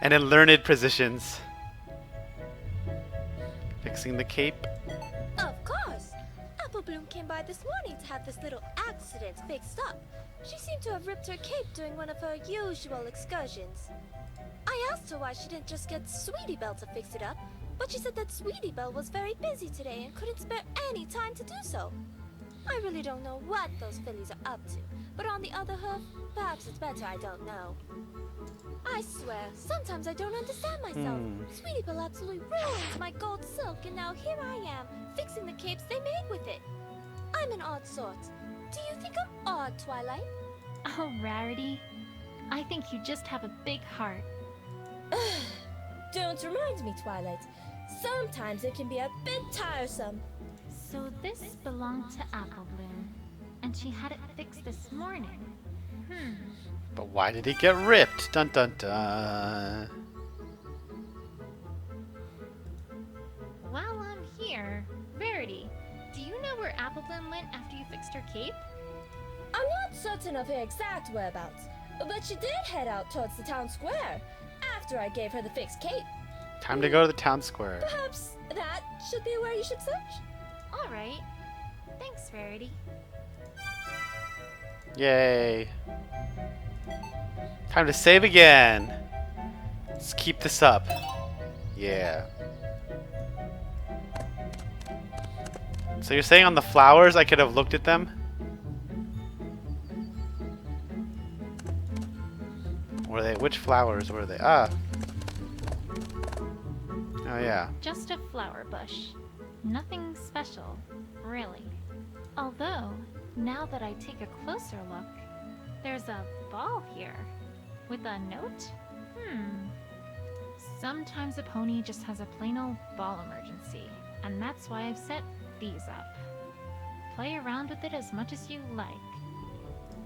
and in learned positions. Fixing the cape. Of course. Apple Bloom came by this morning to have this little accident fixed up. She seemed to have ripped her cape during one of her usual excursions. I asked her why she didn't just get Sweetie Belle to fix it up, but she said that Sweetie Belle was very busy today and couldn't spare any time to do so. I really don't know what those fillies are up to, but on the other hand, perhaps it's better I don't know. I swear, sometimes I don't understand myself. Sweetie Belle absolutely ruins my gold silk, and now here I am, fixing the capes they made with it. I'm an odd sort. Do you think I'm odd, Twilight? Oh, Rarity. I think you just have a big heart. Don't remind me, Twilight. Sometimes it can be a bit tiresome. So this belonged to Apple Bloom, and she had it fixed this morning. But why did it get ripped? Dun dun dun. While I'm here, Rarity, do you know where Apple Bloom went after you fixed her cape? I'm not certain of her exact whereabouts, but she did head out towards the town square after I gave her the fixed cape. Time to go to the town square. Perhaps that should be where you should search? Alright. Thanks, Rarity. Yay. Time to save again. Let's keep this up. Yeah. So you're saying on the flowers I could have looked at them? Were they? Which flowers were they? Ah. Oh yeah. Just a flower bush. Nothing special, really. Although, now that I take a closer look, there's a ball here. With a note? Sometimes a pony just has a plain old ball emergency, and that's why I've set these up. Play around with it as much as you like.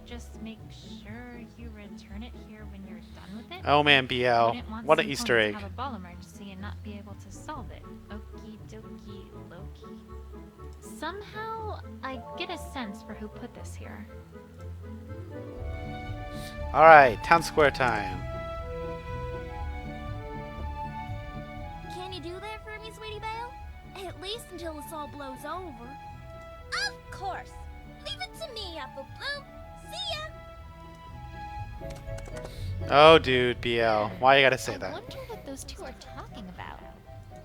Just make sure you return it here when you're done with it. Oh man, BL. Wouldn't want What an some Easter ponies egg. to have a ball emergency and not be able to solve it. Okie dokie Loki. Somehow, I get a sense for who put this here. Alright, town square time. Can you do that for me, Sweetie Belle? At least until this all blows over. Of course. Leave it to me, Apple Bloom. See ya. Oh dude, BL. Why you gotta say I that? wonder what those two are talking about.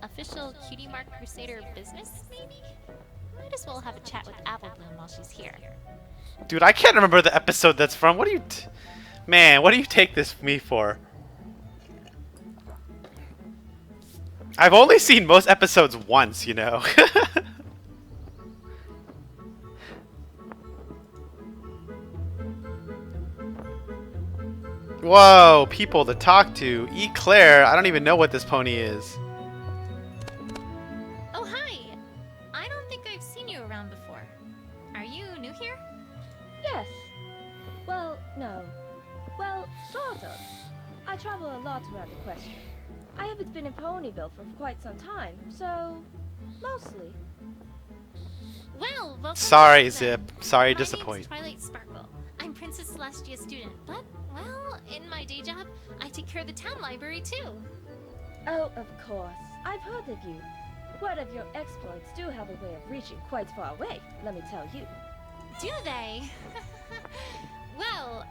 Official Cutie Mark Crusader business, maybe? Might as well have a chat with Apple Bloom while she's here. Dude, I can't remember the episode that's from. What do you... Man, what do you take this me for? I've only seen most episodes once, you know. Whoa, people to talk to. Eclair, I don't even know what this pony is. Oh, hi! I don't think I've seen you around before. Are you new here? Yes. Well, no. Well, sort of. I travel a lot around Equestria. I haven't been in Ponyville for quite some time, so mostly. Well, welcome Sorry, back, then. Zip. Sorry to My name's disappoint. Twilight Sparkle. I'm Princess Celestia's student, but, well, in my day job, I take care of the town library too. Oh, of course. I've heard of you. What of your exploits do have a way of reaching quite far away, let me tell you. Do they? Well,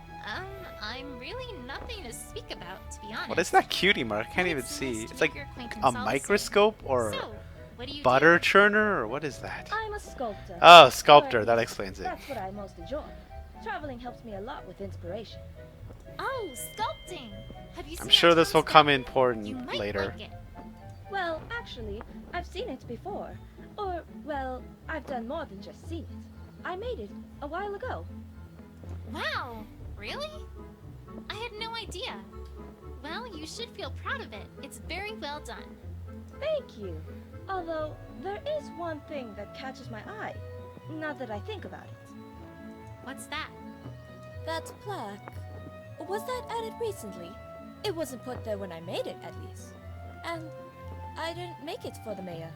I'm really nothing to speak about, to be honest. What is that cutie mark? I can't But even it's see. nice to It's make like your acquaintance a also. microscope or So, what do you butter do? churner or what is that? I'm a sculptor. Oh, sculptor. Or That explains it. That's what I most enjoy. Traveling helps me a lot with inspiration. Oh, sculpting! Have you seen I'm our sure this town will come sculpture? in important You might later. like it. Well, actually, I've seen it before. Or, well, I've done more than just seen it. I made it a while ago. Wow, really? I had no idea. Well, you should feel proud of it. It's very well done. Thank you. Although, there is one thing that catches my eye. Now that I think about it. What's that? That plaque. Was that added recently? It wasn't put there when I made it, at least. And I didn't make it for the mayor.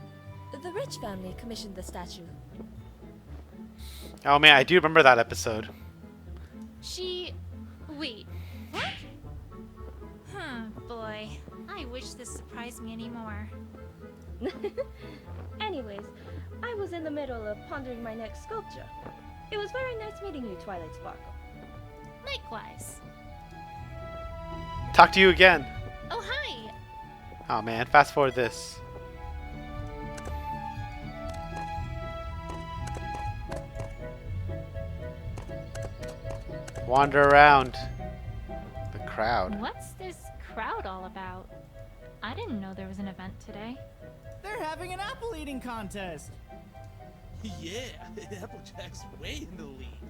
The Rich family commissioned the statue. Oh man, I do remember that episode. Wait, what? Boy. I wish this surprised me anymore. Anyways, I was in the middle of pondering my next sculpture. It was very nice meeting you, Twilight Sparkle. Likewise. Talk to you again. Oh, hi! Oh man, fast forward this. Wander around the crowd. What's this crowd all about? I didn't know there was an event today. They're having an apple eating contest. Yeah, Applejack's way in the lead.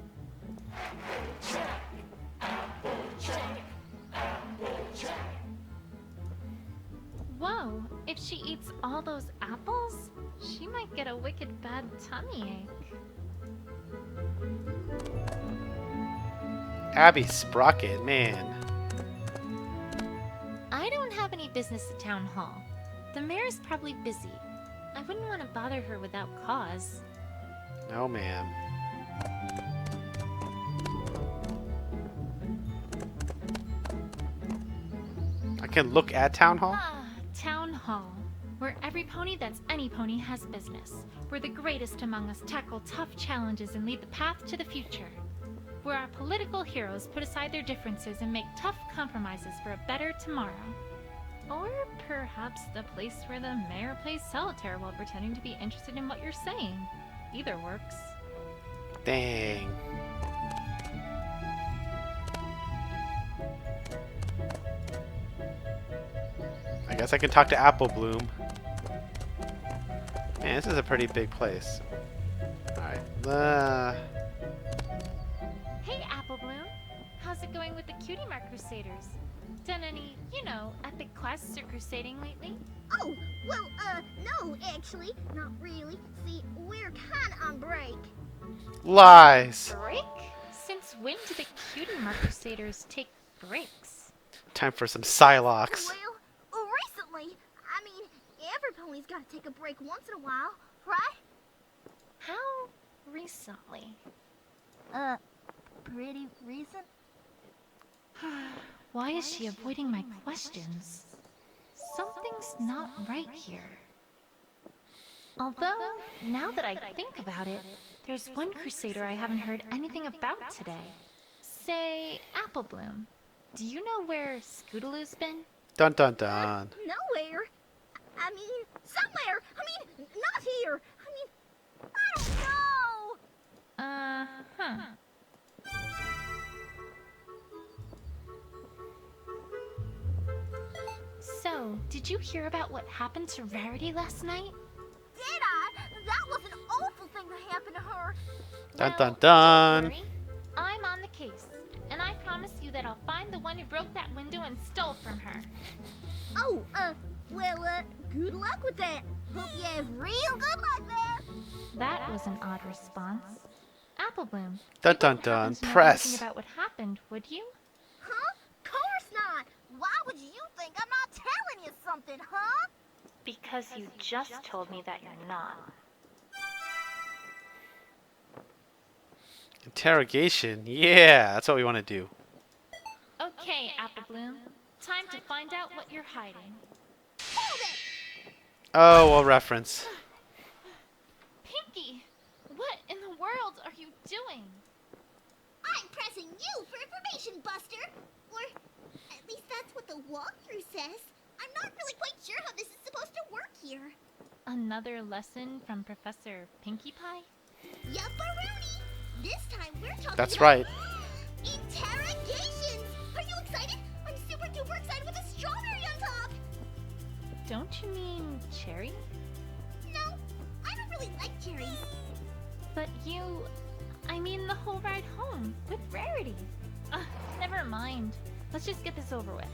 Whoa, if she eats all those apples, she might get a wicked bad tummy ache. Abby Sprocket, man. I don't have any business at Town Hall. The mayor's probably busy. I wouldn't want to bother her without cause. No, ma'am. I can look at Town Hall? Ah, Town Hall. Where every pony that's any pony has business. Where the greatest among us tackle tough challenges and lead the path to the future. Where our political heroes put aside their differences and make tough compromises for a better tomorrow. Or perhaps the place where the mayor plays solitaire while pretending to be interested in what you're saying. Either works. Dang. I guess I can talk to Apple Bloom. Man, this is a pretty big place. Alright. Hey, Apple Bloom. How's it going with the Cutie Mark Crusaders? Done any, epic quests or crusading lately? Oh, well, no, actually, not really. See, we're kinda on break. Lies. Break? Since when do the Cutie Mark Crusaders take breaks? Time for some Psylocke. Well, recently. I mean, every pony's gotta take a break once in a while, right? How recently? Pretty recent? Why is she avoiding my questions? Something's not right here. Although, now that I think about it, there's one Crusader I haven't heard anything about today. Say, Apple Bloom. Do you know where Scootaloo's been? Dun dun dun. Nowhere. I mean, somewhere. I mean, not here. I mean, I don't know. Uh-huh. So, did you hear about what happened to Rarity last night? Did I? That was an awful thing that happened to her. Dun Well, dun dun. don't worry. I'm on the case, and I promise you that I'll find the one who broke that window and stole from her. Oh, well, good luck with that. Hope you have real good luck there. That was an odd response. Apple Bloom. Dun you dun wouldn't happen dun. to know Press. anything about what happened, would you? Huh? Course not. Why would you think I'm not telling you something, huh? Because you just told me that you're not. Interrogation. Yeah, that's what we want to do. Okay, Apple Bloom. Time to find out what you're hiding. Hold it! Oh, a reference. Pinky! What in the world are you doing? I'm pressing you for information, Buster. Or at least that's what the walkthrough says. I'm not really quite sure how this is supposed to work here. Another lesson from Professor Pinkie Pie? Yupperoonie! This time we're talking That's about right. interrogations! Are you excited? I'm super duper excited with a strawberry on top! Don't you mean Cherry? No, I don't really like cherries. But I mean the whole ride home with Rarity. Never mind. Let's just get this over with.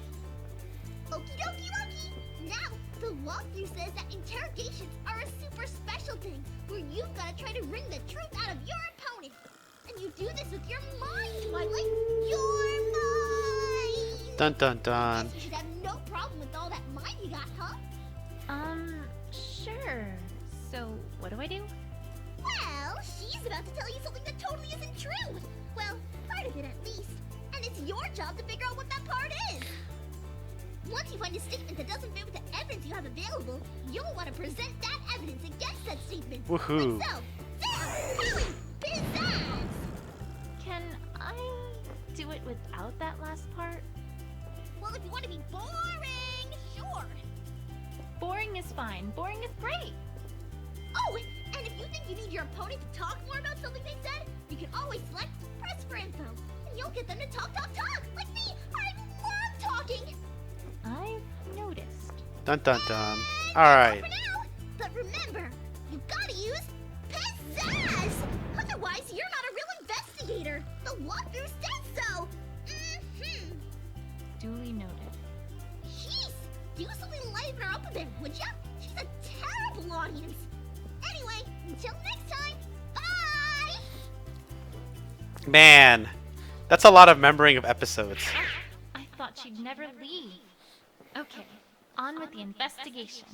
Okie dokie dokie! Now, the walkthrough says that interrogations are a super special thing where you've gotta try to wring the truth out of your opponent. And you do this with your mind, Twilight. Your mind! Dun dun dun. Guess you should have no problem with all that mind you got, huh? Sure. So, what do I do? Well, she's about to tell you something that totally isn't true. Well, part of it at least. And it's your job to figure out what that part is. Once you find a statement that doesn't fit with the evidence you have available, you'll want to present that evidence against that statement. Woohoo. Like so. There! Really pizzazz! Can I do it without that last part? Well, if you want to be boring, sure. Boring is fine. Boring is great. Oh, and if you think you need your opponent to talk more about something they said, you can always select press for info. And you'll get them to talk, like me. I love talking. I've noticed. Dun dun dun. Alright. For now, but remember, you gotta use pizzazz. Otherwise, you're not a real investigator. The walkthrough said so. Duly noted. Jeez, do something to liven her up a bit, would ya? She's a terrible audience. Anyway, until next time, bye! Man, that's a lot of remembering of episodes. I thought she'd never leave. Okay, on with the investigation.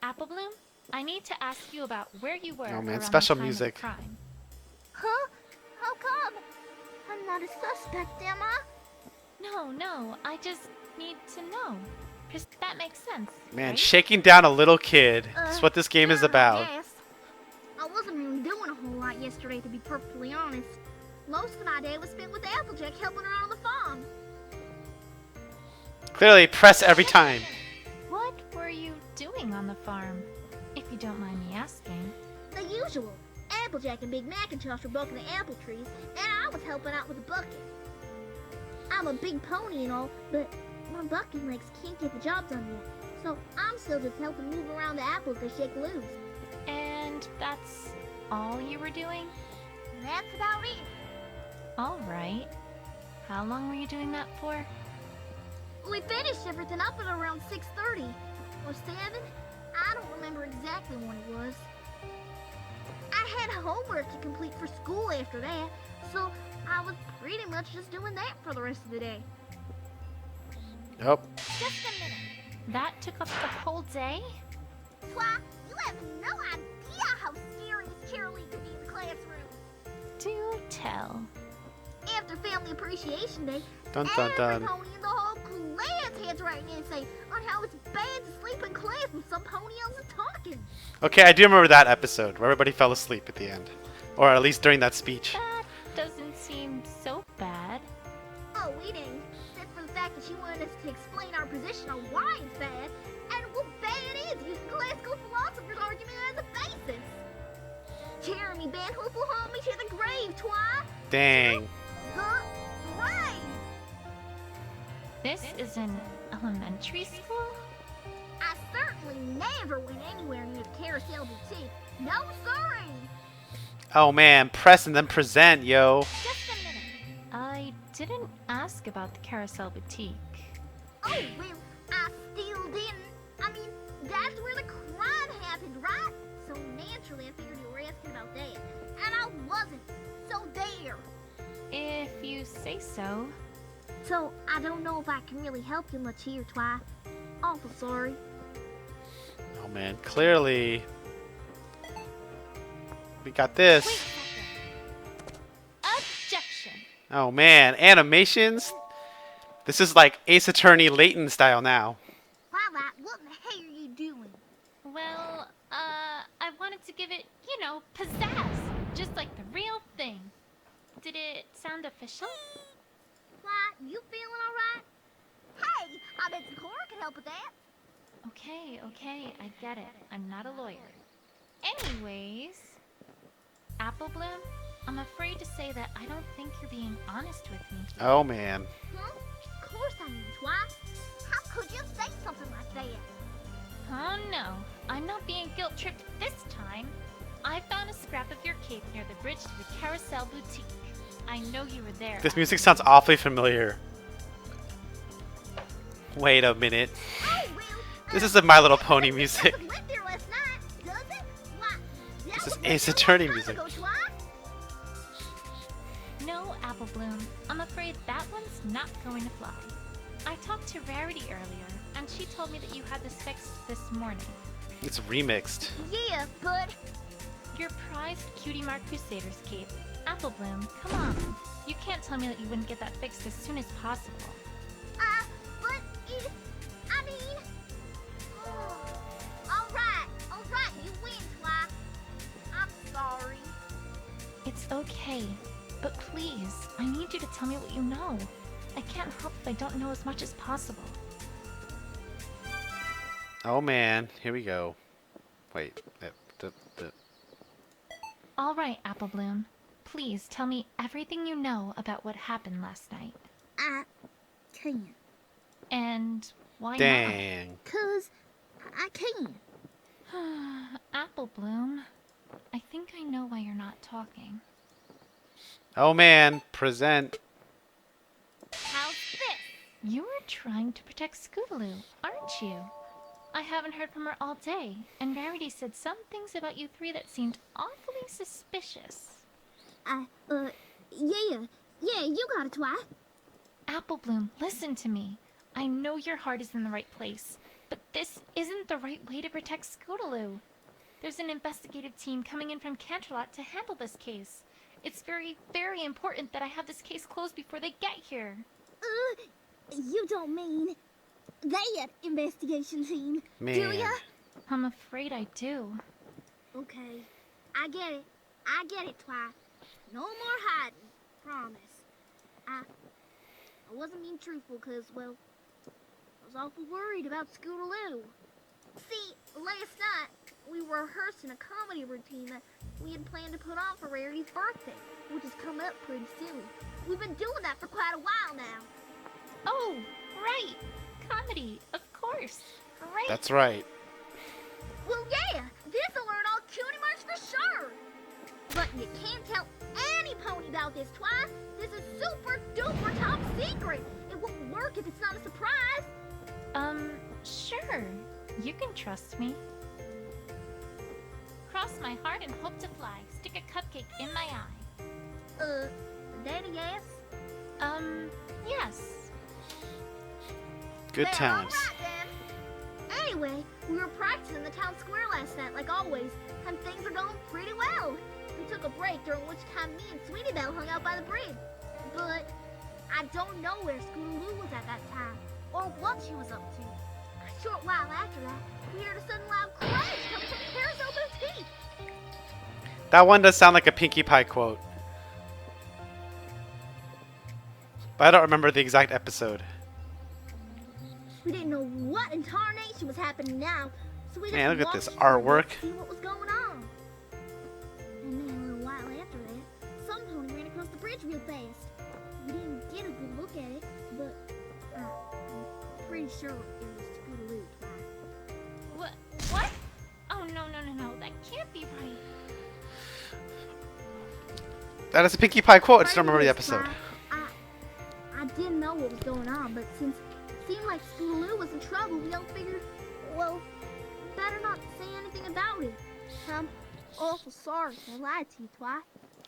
Applebloom, I need to ask you about where you were Oh, man, around special the time music. of the crime. Huh? How come? I'm not a suspect, am I? No, I just need to know. 'Cause that makes sense. Man, right? shaking down a little kid. That's what this game is Yeah, about. Yes. I wasn't really doing a whole lot yesterday, to be perfectly honest. Most of my day was spent with Applejack helping her on the farm. Clearly, press every time. What were you doing on the farm? If you don't mind me asking. The usual. Applejack and Big Macintosh were bucking the apple trees, and I was helping out with the bucket. I'm a big pony and all, but my bucking legs can't get the job done yet. So I'm still just helping move around the apples they shake loose. And that's all you were doing? That's about it. Alright. How long were you doing that for? We finished everything up at around 6:30 or 7. I don't remember exactly when it was. I had homework to complete for school after that, so I was pretty much just doing that for the rest of the day. Nope. Just a minute. That took up the whole day? Why, you have no idea how serious Cheerilee could be in the classroom. Do tell. After Family Appreciation Day, Dun dun every dun. pony in the whole class had to write an essay on how it's bad to sleep in class when some pony else is talking. Okay, I do remember that episode where everybody fell asleep at the end. Or at least during that speech. That doesn't seem so bad. Oh, we didn't. Except for the fact that she wanted us to explain our position on why it's bad, and what bad it is using classical philosopher's argument as a basis. Jeremy Banhoof will haunt me to the grave, Twi. Dang. The grave. This is an elementary school? I certainly never went anywhere near the Carousel Boutique. No, sirree. Oh man, press and then present, yo. Just a minute. I didn't ask about the Carousel Boutique. Oh, well, I still didn't. I mean, that's where the crime happened, right? So naturally, I figured you were asking about that. And I wasn't. So there. If you say so. So, I don't know if I can really help you much here, Twi. Awful sorry. Oh man, clearly. We got this. Wait a second. Objection. Oh man, animations? This is like Ace Attorney Layton style now. Twilight, what in the hell are you doing? Well, I wanted to give it, pizzazz. Just like the real thing. Did it sound official? Why, you feeling alright? Hey, I bet Sakura can help with that. Okay, I get it. I'm not a lawyer. Anyways, Applebloom, I'm afraid to say that I don't think you're being honest with me. Oh man. Huh? Of course I am, Twi. How could you say something like that? Oh no, I'm not being guilt-tripped this time. I found a scrap of your cape near the bridge to the Carousel Boutique. I know you were there. This music sounds awfully familiar. Wait a minute. Oh, well, This is the My Little Pony music. doesn't live there last night, does it? Why, that This is was Ace a long Attorney time music. ago, Twi. No, Applebloom. I'm afraid that one's not going to fly. I talked to Rarity earlier, and she told me that you had this fixed this morning. It's remixed. Yeah, but Your prized Cutie Mark Crusaders cape. Applebloom, come on. You can't tell me that you wouldn't get that fixed as soon as possible. but it, I mean, all right, you win, Twi. I'm sorry. It's okay, but please, I need you to tell me what you know. I can't help if I don't know as much as possible. Oh man, here we go. Wait. All right, Applebloom. please tell me everything you know about what happened last night? I can't. And why Dang. 'Cause I can't. not? Apple Bloom, I think I know why you're not talking. Oh man, present. How's this? You were trying to protect Scootaloo, aren't you? I haven't heard from her all day, and Rarity said some things about you three that seemed awfully suspicious. Yeah, you got it, Twi. Apple Bloom, listen to me. I know your heart is in the right place, but this isn't the right way to protect Scootaloo. There's an investigative team coming in from Canterlot to handle this case. It's very, very important that I have this case closed before they get here. You don't mean that investigation team, do Man. ya? I'm afraid I do. Okay, I get it, Twi. No more hiding, promise. I wasn't being truthful, 'cause, well, I was awful worried about Scootaloo. See, last night, we were rehearsing a comedy routine that we had planned to put on for Rarity's birthday, which is coming up pretty soon. We've been doing that for quite a while now. Oh, right. Comedy, of course. Great. That's right. Well, yeah, this'll learn all cutie much for sure. But you can't tell any pony about this, Twi. This is super duper top secret. It won't work if it's not a surprise. Sure. You can trust me. Cross my heart and hope to fly. Stick a cupcake in my eye. Daddy, yes? Yes. Good Then, times. all right, then. Anyway, we were practicing in the town square last night, like always, and things are going pretty well. We took a break, during which time me and Sweetie Belle hung out by the bridge. But I don't know where Scootaloo was at that time, or what she was up to. A short while after that, we heard a sudden loud crash coming from the Carousel Boutique. That one does sound like a Pinkie Pie quote. But I don't remember the exact episode. We didn't know what in tarnation was happening now, so we just Man, look at walked this in artwork. to see what was going on. And then a little while after that, some pony ran across the bridge real fast. We didn't get a good look at it, but I'm pretty sure it was Scootaloo. What? Oh, no. That can't be right. That is a Pinkie Pie quote. I just don't remember the Anyways, episode. Twi, I didn't know what was going on, but since it seemed like Scootaloo was in trouble, we all figured, well, better not say anything about it. I'm awful sorry I lied to you, Twi.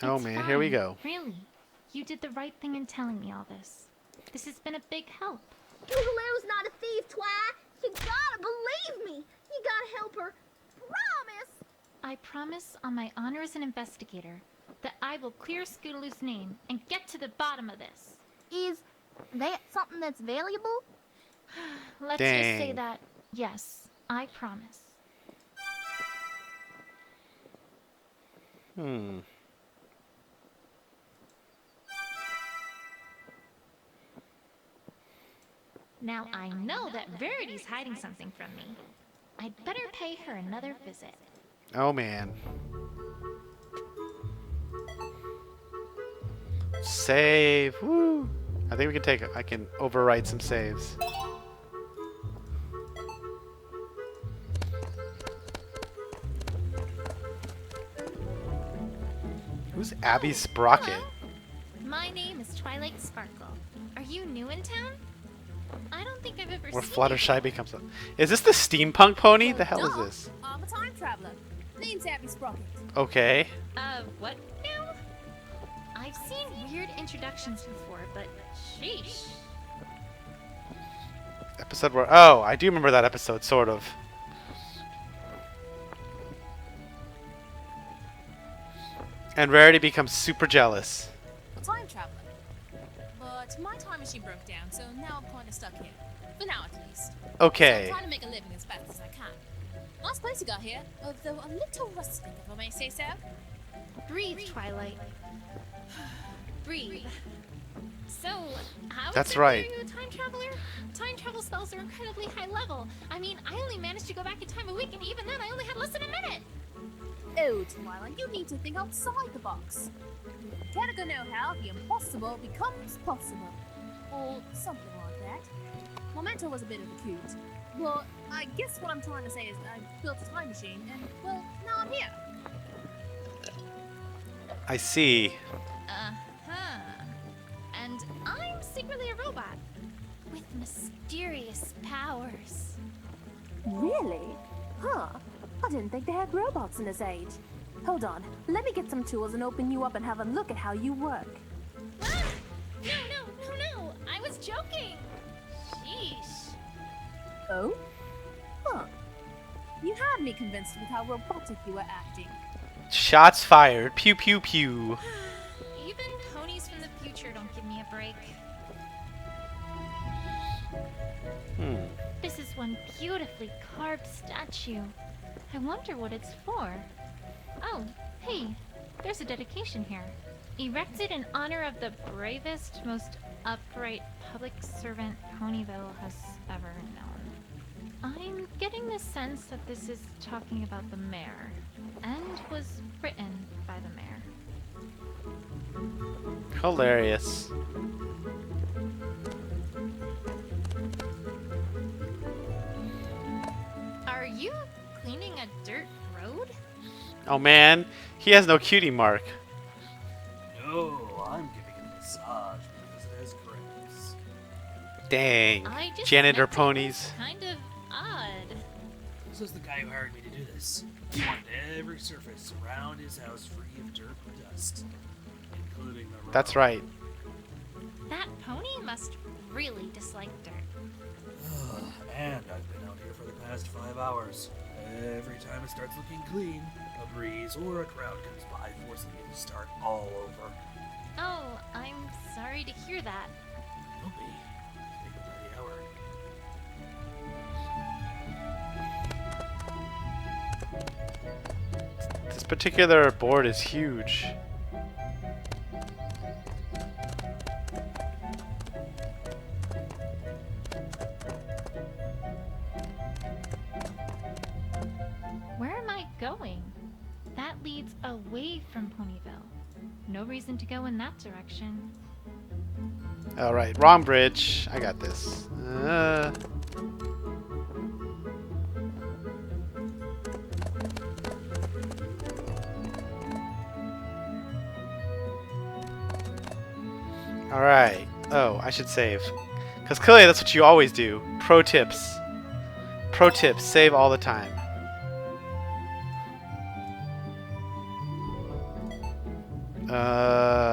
Oh It's man, here we fine, go. Really. You did the right thing in telling me all this. This has been a big help. Scootaloo's not a thief, Twi. You gotta believe me. You gotta help her. Promise. I promise on my honor as an investigator that I will clear Scootaloo's name and get to the bottom of this. Is that something that's valuable? Let's just say Dang. that, yes, I promise. Now I know that Verity's hiding something from me. I'd better pay her another visit. Oh man. Save. Woo. I think we can take. I can overwrite some saves. Who's Abby Sprocket? My name is Twilight Sparkle. Are you new in town? I don't think I've ever Where seen Fluttershy becomes a. Is this the steampunk pony? The hell is this? I'm a time traveler. Name's Abby Sprocket. Okay. What now? I've seen weird introductions before, but sheesh. Episode where. Oh, I do remember that episode, sort of. And Rarity becomes super jealous. A time traveler. But my time machine broke down, so now I'm kind of stuck here. For now, at least. So Okay. I'm trying to make a living as fast as I can. Nice place you got here, although a little rustic, if I may say so. Breathe, Twilight. Breathe. So, how That's exactly right. are you a time traveler? Time travel spells are incredibly high level. I mean, I only managed to go back in time a week, and even then I only had less than a minute. Oh, Twilight, you need to think outside the box. Canada know how the impossible becomes possible. Or something like that. Memento was a bit of a coot. Well, I guess what I'm trying to say is I built a time machine, and, well, now I'm here. I see. Uh-huh. And I'm secretly a robot. With mysterious powers. Really? Huh. I didn't think they had robots in this age. Hold on. Let me get some tools and open you up and have a look at how you work. Ah! No. I was joking. Sheesh. Oh? Huh. You had me convinced with how robotic you were acting. Shots fired. Pew pew pew. Even ponies from the future don't give me a break. This is one beautifully carved statue. I wonder what it's for. Oh, hey, there's a dedication here. Erected in honor of the bravest, most upright public servant Ponyville has ever known. I'm getting the sense that this is talking about the mayor, and was written by the mayor. Hilarious. Are you cleaning a dirt road? Oh man, he has no cutie mark. No, I'm giving it a massage because it has cramps. Dang. I just Janitor meant it was ponies. kind of odd. This is the guy who hired me to do this. He wanted every surface around his house free of dirt and dust, including the road. That's right. That pony must really dislike dirt. And I've been out here for the past 5 hours. Every time it starts looking clean, a breeze or a crowd comes by, forcing me to start all over. Oh, I'm sorry to hear that. Don't be. Take it by the hour. This particular board is huge. Where am I going? That leads away from Ponyville. No reason to go in that direction. Alright, wrong bridge. I got this. Alright. Oh, I should save. Because clearly that's what you always do. Pro tips. Pro tips, save all the time.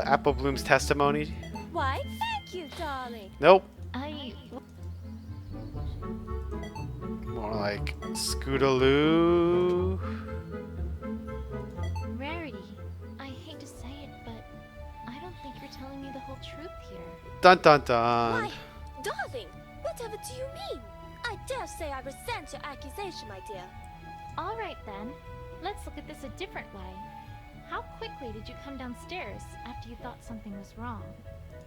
Apple Bloom's testimony? Why, thank you, darling. Nope. I... More like Scootaloo. Rarity. I hate to say it, but I don't think you're telling me the whole truth here. Dun dun dun. Why, darling, whatever do you mean? I dare say I resent your accusation, my dear. Alright then. Let's look at this a different way. How quickly did you come downstairs after you thought something was wrong?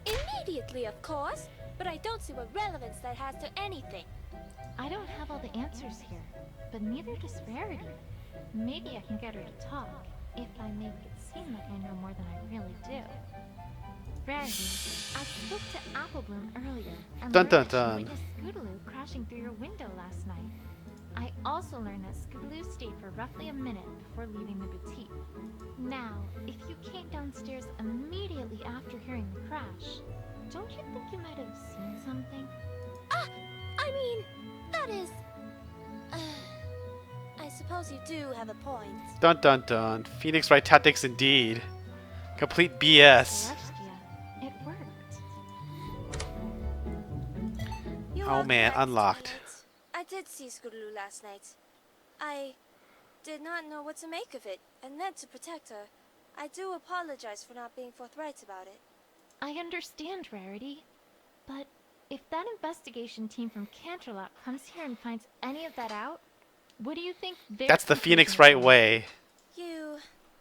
Immediately, of course, but I don't see what relevance that has to anything. I don't have all the answers here, but neither does Rarity. Maybe I can get her to talk, if I make it seem like I know more than I really do. Rarity, I spoke to Applebloom earlier, and Dun, dun, learned that dun. you witnessed Scootaloo crashing through your window last night. I also learned that Scootaloo stayed for roughly a minute before leaving the boutique. Now, if you came downstairs immediately after hearing the crash, don't you think you might have seen something? I mean, that is... I suppose you do have a point. Dun dun dun. Phoenix Wright tactics indeed. Complete BS. Celestia, it worked. You Oh are man, correct, unlocked. Twilight. I did see Scootaloo last night. I did not know what to make of it, and then to protect her. I do apologize for not being forthright about it. I understand, Rarity. But if that investigation team from Canterlot comes here and finds any of that out, what do you think their That's the Phoenix conclusions Wright will be? way. You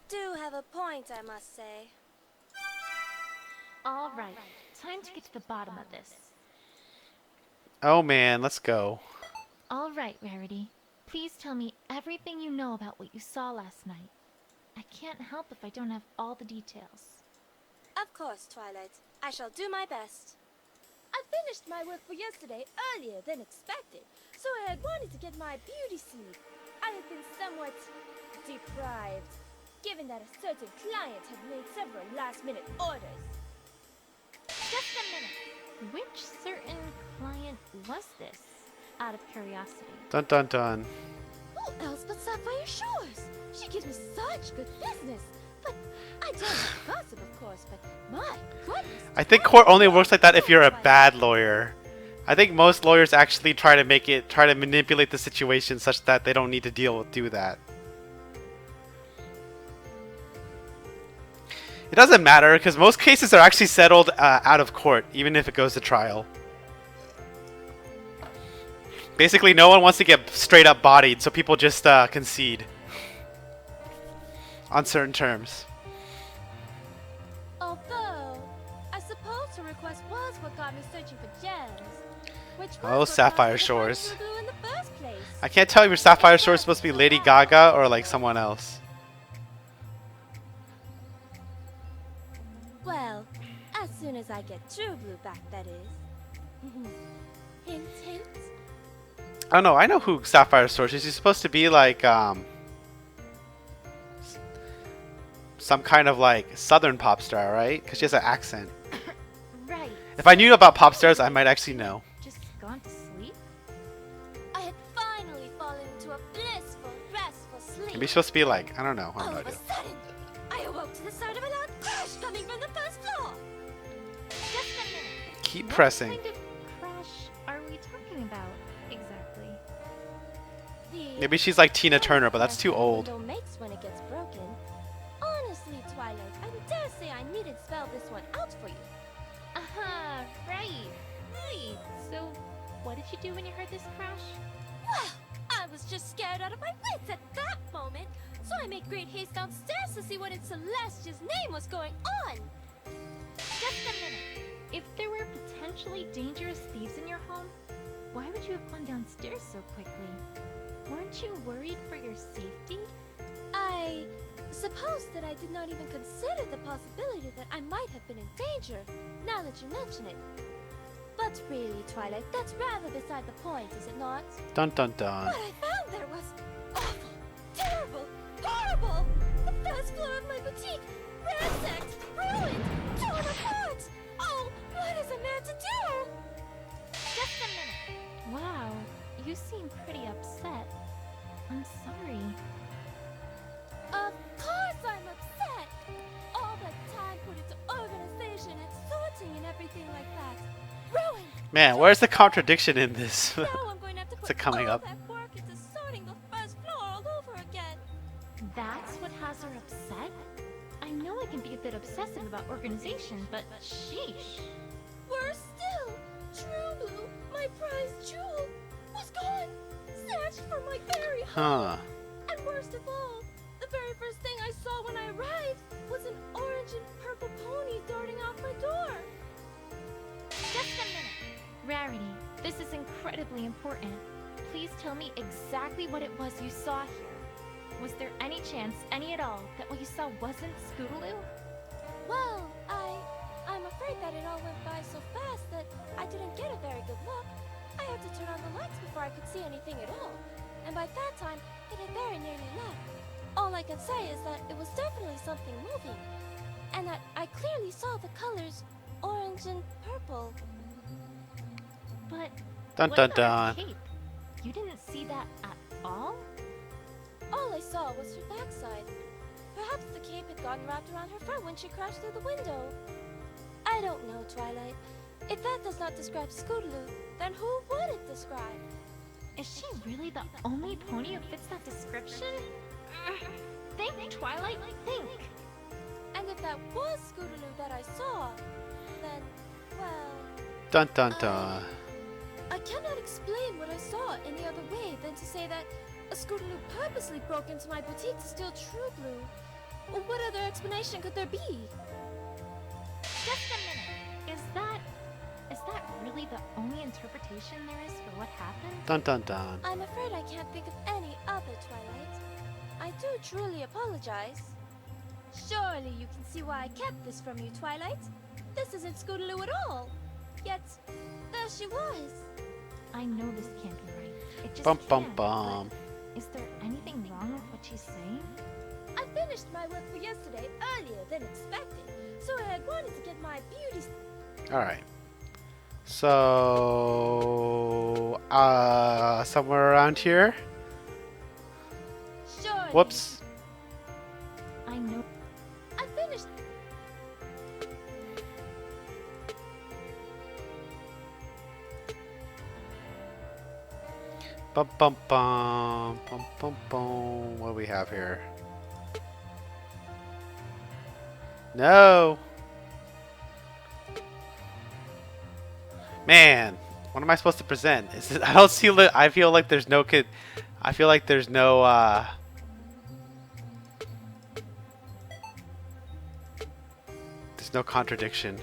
do have a point, I must say. All right, time to get to the bottom of this. Oh man, let's go. All right, Rarity. Please tell me everything you know about what you saw last night. I can't help if I don't have all the details. Of course, Twilight. I shall do my best. I finished my work for yesterday earlier than expected, so I had wanted to get my beauty sleep. I had been somewhat deprived, given that a certain client had made several last-minute orders. Just a minute. Which certain client was this? Out of curiosity. Dun dun dun. Who else but Sapphire Shores? She gives me such good business. But I don't like gossip, of course, but my goodness. I think court only works like that if you're a bad lawyer. I think most lawyers actually try to manipulate the situation such that they don't need to do that. It doesn't matter because most cases are actually settled out of court, even if it goes to trial. Basically, no one wants to get straight up bodied, so people just concede on certain terms. Although, I suppose her request was what got me searching for gems. Which was Oh, what Sapphire caused me to Shores. find True Blue in the first place. I can't tell if your Sapphire Shore is supposed to be Lady Gaga or like someone else. Well, as soon as I get True Blue back, that is. Hint, hint. Oh no, I know who Sapphire Shore is. She's supposed to be like some kind of like southern pop star, right? Because she has an accent. Right. If I knew about pop stars, I might actually know. Just gone to sleep? I had finally fallen into a blissful, restful sleep. Maybe she's supposed to be like, I don't know. I have All no of a idea. sudden, I awoke to the sound of a loud crash coming from the first floor. Just a minute. Keep What pressing. kind of crash are we talking about exactly? Maybe she's like Tina Turner, but that's too old. Window makes when it gets broken. Honestly, Twilight, I dare say I needn't spell this one out for you. Right. So, what did you do when you heard this crash? Well, I was just scared out of my wits at that moment, so I made great haste downstairs to see what in Celestia's name was going on. Just a minute. If there were potentially dangerous thieves in your home, why would you have gone downstairs so quickly? Weren't you worried for your safety? I suppose that I did not even consider the possibility that I might have been in danger, now that you mention it. But really, Twilight, that's rather beside the point, is it not? Dun dun dun. What I found there was awful, terrible, horrible! The first floor of my boutique, ransacked, ruined, torn apart! Oh, what is a man to do? Just a minute. Wow, you seem pretty upset. I'm sorry. Of course I'm upset! All that time put into organization and sorting and everything like that. Ruined! Man, where's the contradiction in this? Now I'm going to have to It's put coming all up. that work into sorting the first floor all over again. That's what has her upset? I know I can be a bit obsessive about organization, but sheesh. Worse still, True Blue, my prized jewel, was gone! Snatched from my very Huh. home! And worst of all, the very first thing I saw when I arrived was an orange and purple pony darting off my door. Just a minute. Rarity, this is incredibly important. Please tell me exactly what it was you saw here. Was there any chance, any at all, that what you saw wasn't Scootaloo? Well, I'm afraid that it all went by so fast that I didn't get a very good look. I had to turn on the lights before I could see anything at all. And by that time, it had very nearly left. All I can say is that it was definitely something moving. And that I clearly saw the colors orange and purple. But Dun what dun about her dun. cape? You didn't see that at all? All I saw was her backside. Perhaps the cape had gotten wrapped around her front when she crashed through the window. I don't know, Twilight. If that does not describe Scootaloo, then who would it describe? Is she really the only pony who fits that description? Think, Twilight, think. And if that was Scootaloo that I saw, then, well, Dun dun dun. I cannot explain what I saw any other way than to say that a Scootaloo purposely broke into my boutique to steal True Blue. Well, what other explanation could there be? Just a minute. Is that really the only interpretation there is for what happened? Dun dun dun. I'm afraid I can't think of any other, Twilight. I do truly apologize. Surely you can see why I kept this from you, Twilight. This isn't Scootaloo at all. Yet, there she was. I know this can't be right. It just Bum bum can't, bum. but is there anything wrong with what she's saying? I finished my work for yesterday earlier than expected, so I had wanted to get my beauty. Alright. So, somewhere around here. Surely. Whoops. I know. I finished. Bum bum bum. Bum bum bum. What do we have here? No. Man, what am I supposed to present? Is it, I don't see. I feel like there's no kid. I feel like there's no. There's no contradiction.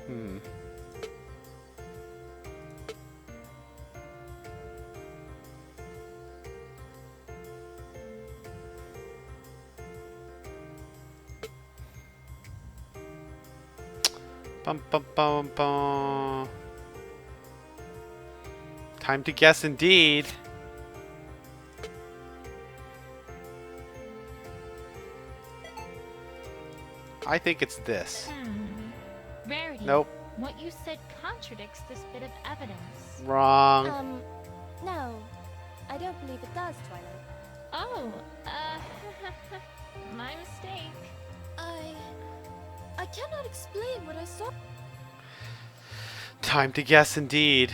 Hmm. Bum bum bum bum. Time to guess indeed. I think it's this. Rarity. Nope. What you said contradicts this bit of evidence. Wrong. No. I don't believe it does, Twilight. Oh, my mistake. I cannot explain what I saw. Time to guess indeed.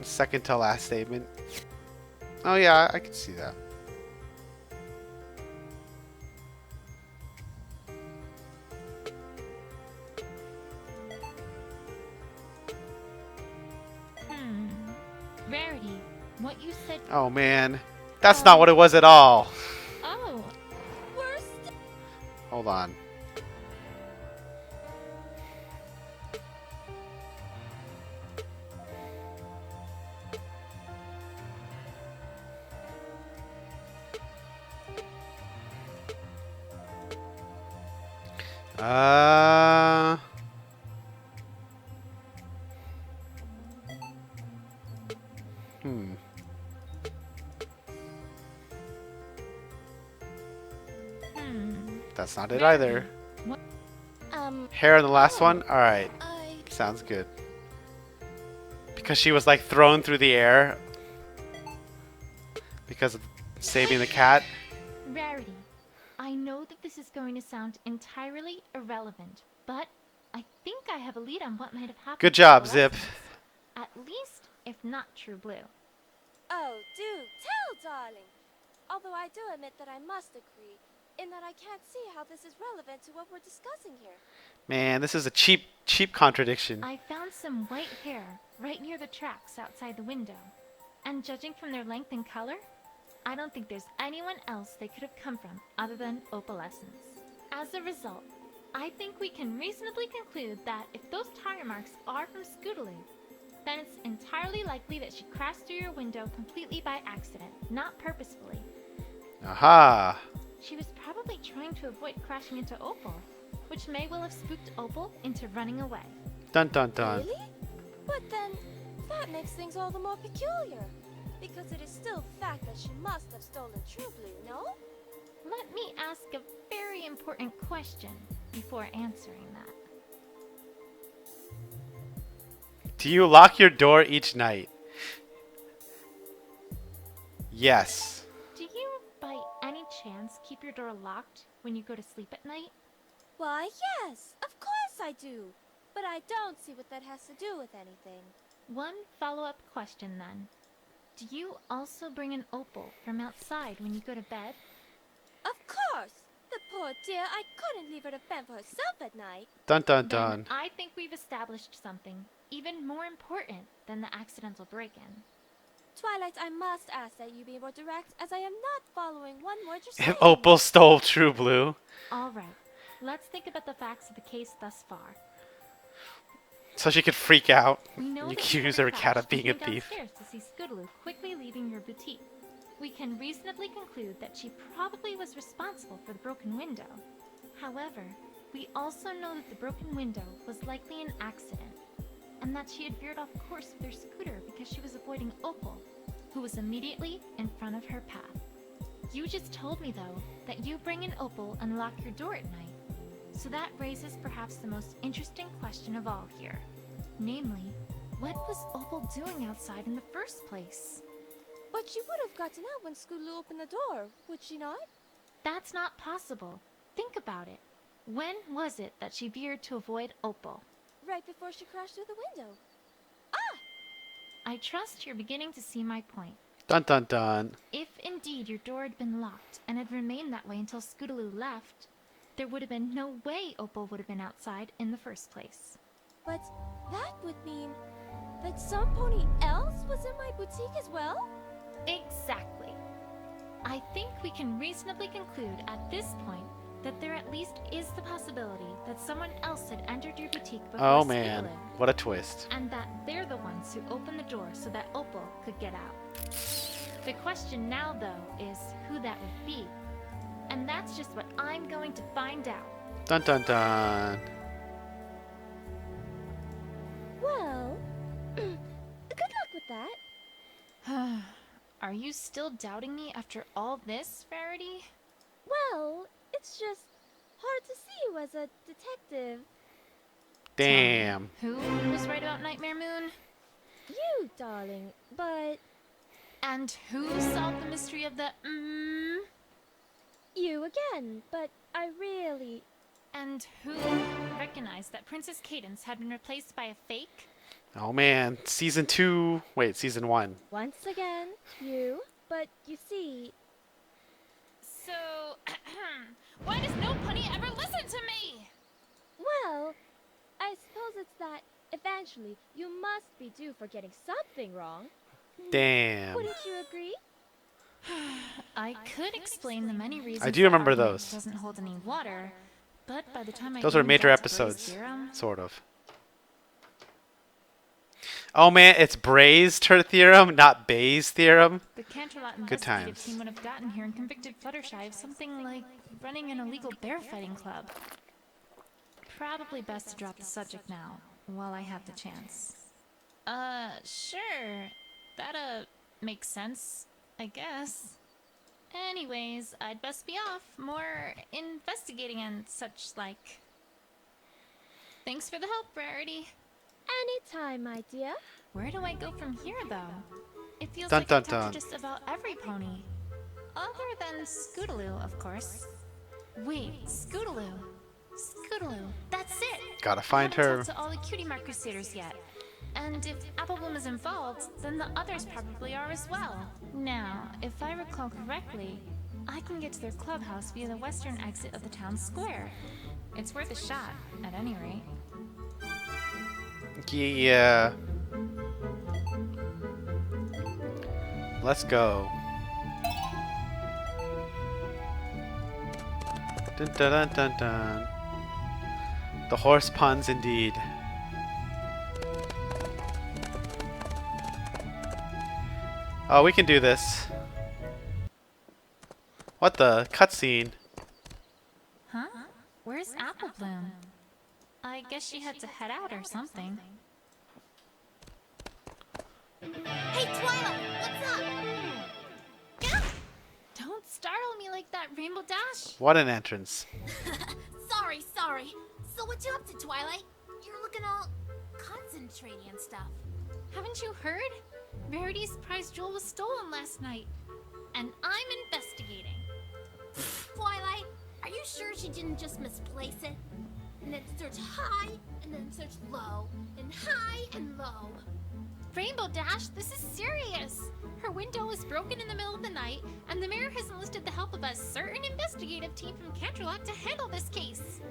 Second to last statement. Oh yeah, I can see that. Rarity. What you said. Oh man, that's not what it was at all. Oh, Worst. Hold on. Uh. Hmm. That's not it either. Hair in the last one? Alright. Sounds good. Because she was like thrown through the air. Because of saving the cat. Rarity. I know that this is going to sound entirely irrelevant, but I think I have a lead on what might have happened. Good to job, the Zip. lessons. At least, if not True Blue. Oh, do tell, darling. Although I do admit that I must agree, in that I can't see how this is relevant to what we're discussing here. Man, this is a cheap contradiction. I found some white hair right near the tracks outside the window. And judging from their length and color, I don't think there's anyone else they could have come from other than Opalescence. As a result, I think we can reasonably conclude that if those tire marks are from Scootaloo, then it's entirely likely that she crashed through your window completely by accident, not purposefully. Aha! She was probably trying to avoid crashing into Opal, which may well have spooked Opal into running away. Dun dun dun. Really? But then, that makes things all the more peculiar. Because it is still fact that she must have stolen True Blue, no? Let me ask a very important question before answering that. Do you lock your door each night? Yes. Do you, by any chance, keep your door locked when you go to sleep at night? Why, yes, of course I do. But I don't see what that has to do with anything. One follow-up question then. Do you also bring an opal from outside when you go to bed? Of course! The poor dear, I couldn't leave her to fend for herself at night. Dun dun Then dun. I think we've established something even more important than the accidental break-in. Twilight, I must ask that you be more direct, as I am not following one word you're saying. If Opal stole True Blue. All right. let's think about the facts of the case thus far. So she could freak out. We know You that accuse you her cat of crashed being a and came thief. downstairs to see Scootaloo quickly leaving your boutique. We can reasonably conclude that she probably was responsible for the broken window. However, we also know that the broken window was likely an accident, and that she had veered off course with her scooter because she was avoiding Opal, who was immediately in front of her path. You just told me, though, that you bring in Opal and lock your door at night. So that raises perhaps the most interesting question of all here. Namely, what was Opal doing outside in the first place? But she would have gotten out when Scootaloo opened the door, would she not? That's not possible. Think about it. When was it that she veered to avoid Opal? Right before she crashed through the window. I trust you're beginning to see my point. Dun dun dun. If indeed your door had been locked and had remained that way until Scootaloo left, there would have been no way Opal would have been outside in the first place. But that would mean that some pony else was in my boutique as well? Exactly. I think we can reasonably conclude at this point that there at least is the possibility that someone else had entered your boutique before Oh man, Scootaloo, what a twist. and that they're the ones who opened the door so that Opal could get out. The question now, though, is who that would be. And that's just what I'm going to find out. Dun dun dun. Well, good luck with that. Are you still doubting me after all this, Rarity? Well, it's just hard to see you as a detective. Damn. Who was right about Nightmare Moon? You, darling, but And who solved the mystery of the you again, but I really... And who recognized that Princess Cadence had been replaced by a fake? Oh man, season 2. Wait, season 1. Once again, you, but you see... So, why does no pony ever listen to me? Well, I suppose it's that eventually you must be due for getting something wrong. Damn. Wouldn't you agree? I could explain the many reasons. I do remember the argument those. Doesn't hold any water, but by the time I Those were even major got to Bray's episodes. theorem, Sort of. Oh man, it's Bray's theorem, not Bayes' theorem. the Canterlot Good investigative times. team would have gotten here and convicted Fluttershy of something like running an illegal bear fighting club. Probably best to drop the subject now, while I have the chance. Sure. That, makes sense, I guess. Anyways, I'd best be off. More investigating and such like. Thanks for the help, Rarity. Anytime, my dear. Where do I go from here, though? It feels Dun, like dun, I've talked dun. to just about every pony. Other than Scootaloo, of course. Wait, Scootaloo. Scootaloo, that's it! Gotta find I haven't her. talked to all the Cutie Mark Crusaders yet. And if Applebloom is involved, then the others probably are as well. Now, if I recall correctly, I can get to their clubhouse via the western exit of the town square. It's worth a shot, at any rate. Yeah. Let's go. Dun dun dun dun dun. The horse puns indeed. Oh, we can do this. What the? Cutscene. Huh? Where's Applebloom? I guess she had to head out or something. Hey, Twilight, what's up? Don't startle me like that, Rainbow Dash! What an entrance. Sorry. So what you up to, Twilight? You're looking all concentrating and stuff. Haven't you heard? Rarity's prize jewel was stolen last night. And I'm investigating. Twilight, are you sure she didn't just misplace it? And then search high, and then search low, and high and low. Rainbow Dash, this is serious! Her window was broken in the middle of the night, and the mayor has enlisted the help of a certain investigative team from Canterlot to handle this case.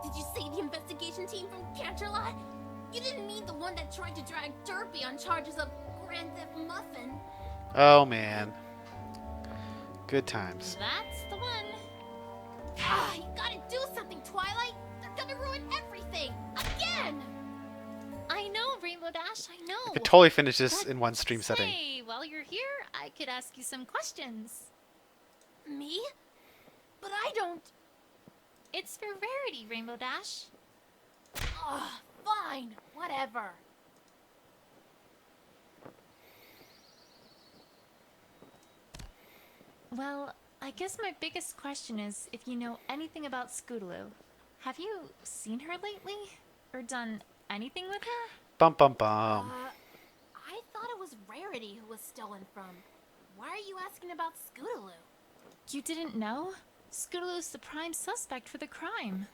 Did you say the investigation team from Canterlot? You didn't mean the one that tried to drag Derpy on charges of Grand Theft Muffin. Oh man. Good times. That's the one. Ah, you gotta do something, Twilight! Rainbow Dash, I know. I could totally finish this But in one stream setting. Hey, while you're here, I could ask you some questions. Me? But I don't. It's for Rarity, Rainbow Dash. Ugh, fine. Whatever. Well, I guess my biggest question is if you know anything about Scootaloo. Have you seen her lately? Or done anything with her? Bum bum bum. I thought it was Rarity who was stolen from. Why are you asking about Scootaloo? You didn't know? Scootaloo's the prime suspect for the crime.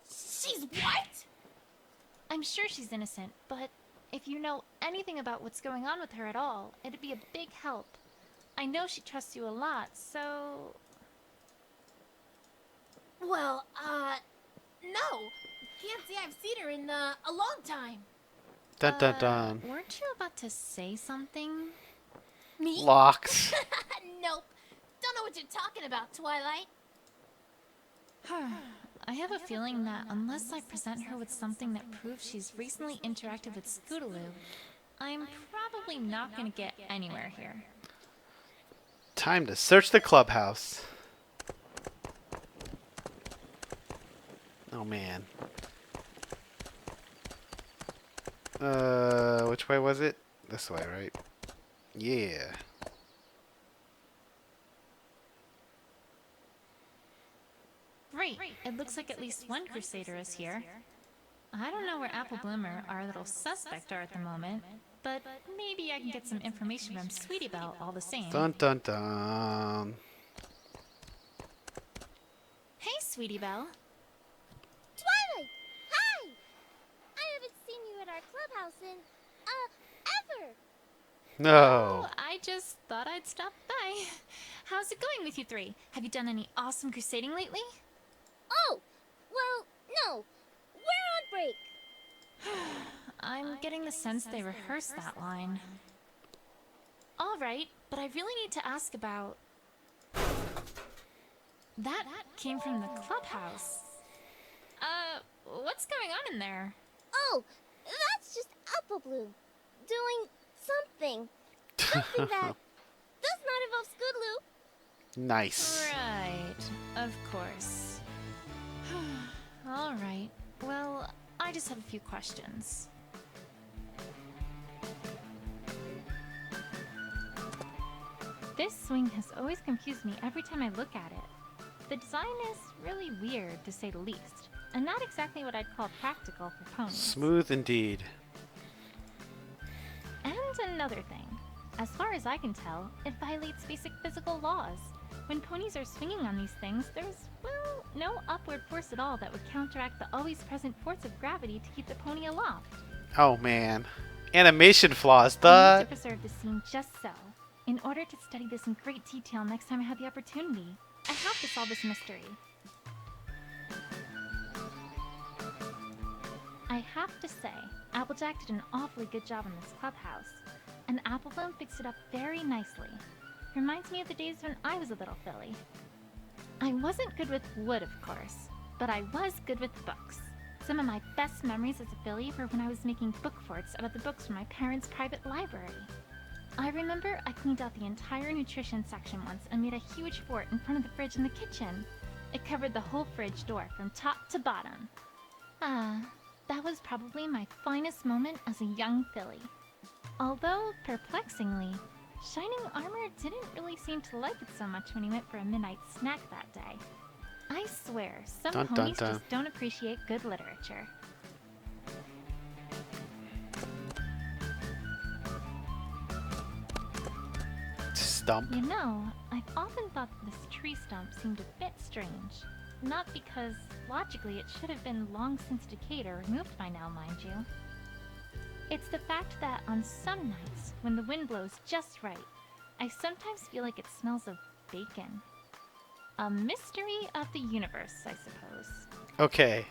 She's what? I'm sure she's innocent, but if you know anything about what's going on with her at all, it'd be a big help. I know she trusts you a lot, so... Well, no. Can't say I've seen her in, a long time. Dun dun dun. Weren't you about to say something? Me? Locks. Nope. Don't know what you're talking about, Twilight. I have a feeling that unless I present her with something that proves she's recently interacted with Scootaloo, I'm probably not going to get anywhere here. Time to search the clubhouse. Oh man. Which way was it? This way, right? Yeah. Great. It looks like at least one Crusader is here. I don't know where Apple Bloom or our little suspect are at the moment, but maybe I can get some information from Sweetie Belle all the same. Dun dun dun. Hey, Sweetie Belle. Twilight! Hi! I haven't seen you at our clubhouse in, ever! No. Oh, I just thought I'd stop by. How's it going with you three? Have you done any awesome crusading lately? Oh! Well, no. We're on break. I'm getting the sense they rehearsed that line. Alright, but I really need to ask about... That came from the clubhouse. What's going on in there? Oh, that's just Apple Bloom. Doing something. Something that does not involve Scootaloo. Nice. Right, of course. Alright, well, I just have a few questions. This swing has always confused me every time I look at it. The design is really weird, to say the least, and not exactly what I'd call practical for ponies. Smooth indeed. And another thing. As far as I can tell, it violates basic physical laws. When ponies are swinging on these things, there's, well, no upward force at all that would counteract the always present force of gravity to keep the pony aloft. Oh man. Animation flaws. I need to preserve the scene just so. In order to study this in great detail next time I have the opportunity, I have to solve this mystery. I have to say, Applejack did an awfully good job in this clubhouse, and Apple Bloom fixed it up very nicely. Reminds me of the days when I was a little filly. I wasn't good with wood, of course, but I was good with books. Some of my best memories as a filly were when I was making book forts out of the books from my parents' private library. I remember I cleaned out the entire nutrition section once and made a huge fort in front of the fridge in the kitchen. It covered the whole fridge door from top to bottom. That was probably my finest moment as a young filly. Although, perplexingly, Shining Armor didn't really seem to like it so much when he went for a midnight snack that day. I swear, some Dun, dun, ponies dun. just don't appreciate good literature. Stump. You know, I've often thought that this tree stump seemed a bit strange. Not because, logically, it should have been long since decayed or removed by now, mind you. It's the fact that on some nights, when the wind blows just right, I sometimes feel like it smells of bacon. A mystery of the universe, I suppose. Okay.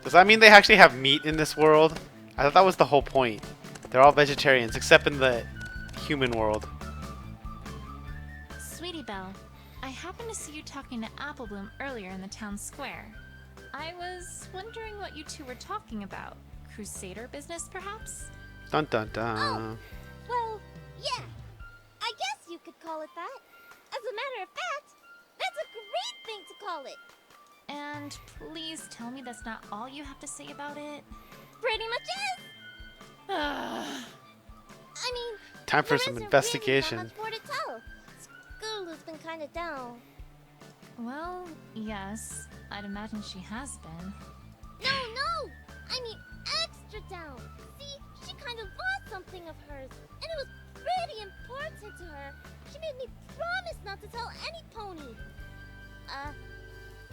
Does that mean they actually have meat in this world? I thought that was the whole point. They're all vegetarians, except in the human world. Sweetie Belle, I happened to see you talking to Applebloom earlier in the town square. I was wondering what you two were talking about. Crusader business, perhaps? Dun dun dun. Well, yeah. I guess you could call it that. As a matter of fact, that's a great thing to call it. And please tell me that's not all you have to say about it. Pretty much is. I mean, Time for there some isn't investigation. Really that much more to tell. Scootaloo's been kind of down. Well, yes. I'd imagine she has been. No! I mean extra down. See, she kind of lost something of hers, and it was pretty important to her. She made me promise not to tell any pony.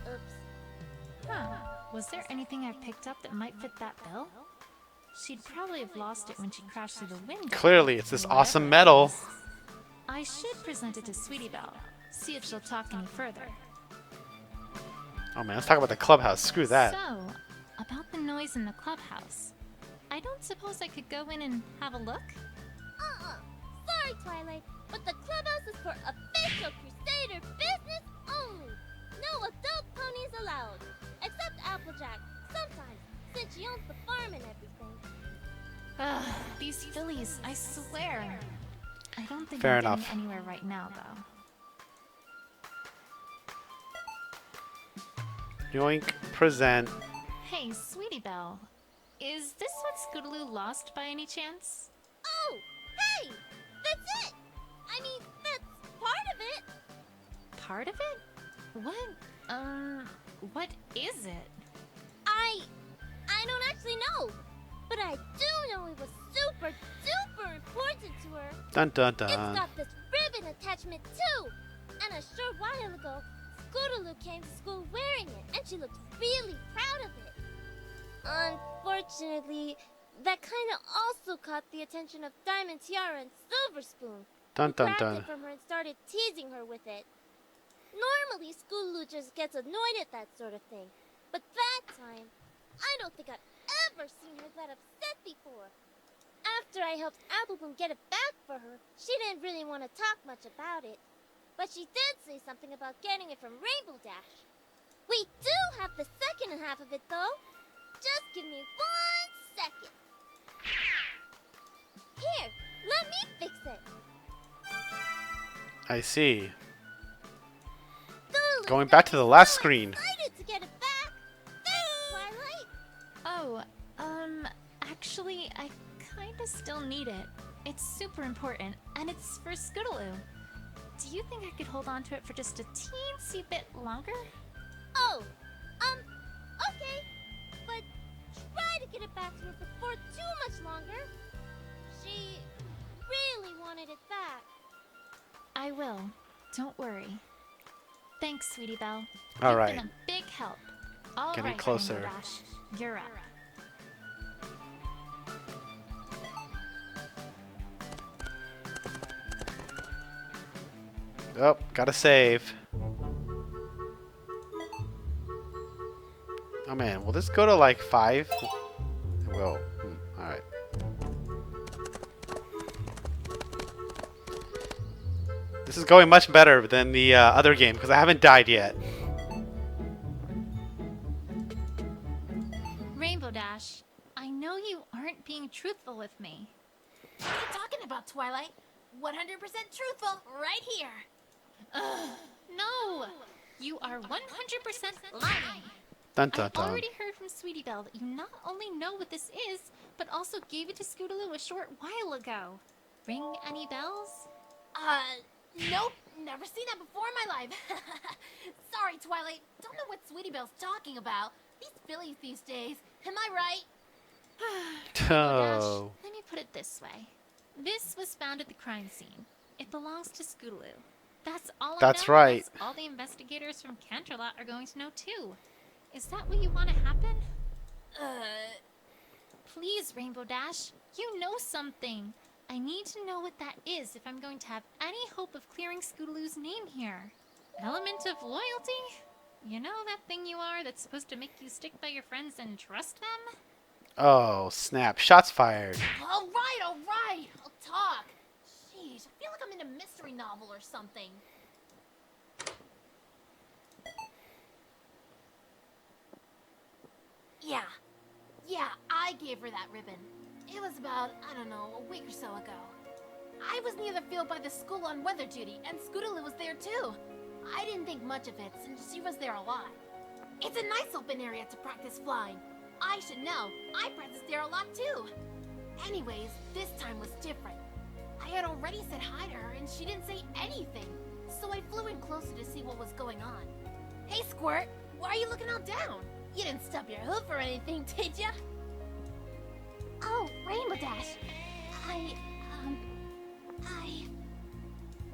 Oops. Huh. Was there anything I picked up that might fit that bill? She'd probably have lost it when she crashed through the window. Clearly, it's this Whatever awesome it medal. is. I should present it to Sweetie Belle. See if she'll talk any further. Oh man, let's talk about the clubhouse. Screw that. So, about the noise in the clubhouse. I don't suppose I could go in and have a look? Sorry, Twilight, but the clubhouse is for official Crusader business only. No adult ponies allowed. Except Applejack, sometimes, since she owns the farm and everything. Ugh, these fillies, I swear. I don't think Fair I'm enough. getting anywhere right now, though. Yoink, present. Hey, Sweetie Belle. Is this what Scootaloo lost by any chance? Oh, hey! That's it! I mean, that's part of it. Part of it? What is it? I don't actually know. But I do know it was super duper important to her. Dun dun It's dun. got this ribbon attachment too. And a short while ago, Scootaloo came to school wearing it, and she looked really proud of it. Unfortunately, that kind of also caught the attention of Diamond Tiara and Silver Spoon, Dun who dun grabbed dun. it from her and started teasing her with it. Normally, Scootaloo just gets annoyed at that sort of thing, but that time, I don't think I've ever seen her that upset before. After I helped Applebloom get it back for her, she didn't really want to talk much about it. But she did say something about getting it from Rainbow Dash. We do have the second half of it, though. Just give me 1 second. Here, let me fix it. I see. Scootaloo Going back to the last screen. excited to get it back. Thanks, Twilight. Oh, actually, I kinda still need it. It's super important, and it's for Scootaloo. Do you think I could hold on to it for just a teensy bit longer? Oh, okay. But try to get it back to her before too much longer. She really wanted it back. I will. Don't worry. Thanks, Sweetie Belle. All You've right. been a big help. All Getting right, closer. Rainbow Dash. You're up. Oh, gotta save. Oh man, will this go to like 5? It will. Alright. This is going much better than the other game because I haven't died yet. Rainbow Dash, I know you aren't being truthful with me. What are you talking about, Twilight? 100% truthful, right here. No! You are 100% lying. Dun dun I've dun. already heard from Sweetie Belle that you not only know what this is, but also gave it to Scootaloo a short while ago. Ring any bells? Nope. Never seen that before in my life. Sorry, Twilight. Don't know what Sweetie Belle's talking about. These fillies these days. Am I right? Oh. Let me put it this way. This was found at the crime scene. It belongs to Scootaloo. That's all That's I know. right. That's all the investigators from Canterlot are going to know too. Is that what you want to happen? Please, Rainbow Dash. You know something. I need to know what that is if I'm going to have any hope of clearing Scootaloo's name here. Element of loyalty? You know that thing you are that's supposed to make you stick by your friends and trust them? Oh, snap. Shots fired. All right. I'll talk. Jeez, I feel like I'm in a mystery novel or something. Yeah, I gave her that ribbon. It was about, I don't know, a week or so ago. I was near the field by the school on weather duty, and Scootaloo was there too. I didn't think much of it, since she was there a lot. It's a nice open area to practice flying. I should know, I practiced there a lot too. Anyways, this time was different. I had already said hi to her, and she didn't say anything. So I flew in closer to see what was going on. Hey, Squirt, why are you looking all down? You didn't stub your hoof or anything, did ya? Oh, Rainbow Dash.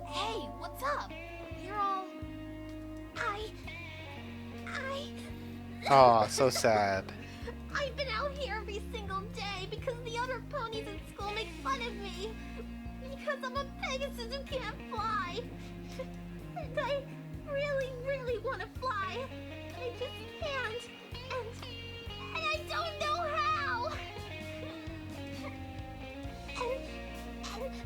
Hey, what's up? You're all... Oh, so sad. I've been out here every single day because the other ponies at school make fun of me. Because I'm a Pegasus who can't fly. And I really, really want to fly. I just can't. And I don't know how. And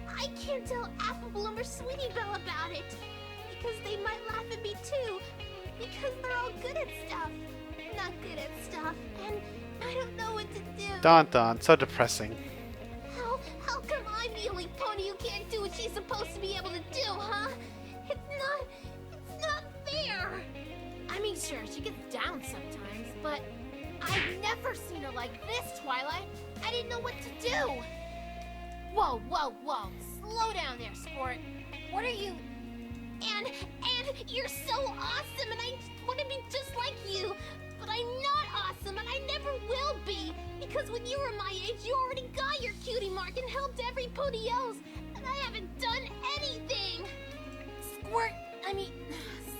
I can't tell Apple Bloom or Sweetie Belle about it. Because they might laugh at me too. Because they're all good at stuff. Not good at stuff. And I don't know what to do. Dun dun, so depressing. How come I'm the only pony who can't do what she's supposed to be able to do, huh? It's not fair. I mean, sure, she gets down sometimes, but I've never seen her like this, Twilight. I didn't know what to do. Whoa. Slow down there, Squirt. What are you... And you're so awesome, and I want to be just like you. But I'm not awesome, and I never will be. Because when you were my age, you already got your cutie mark and helped every pony else. And I haven't done anything.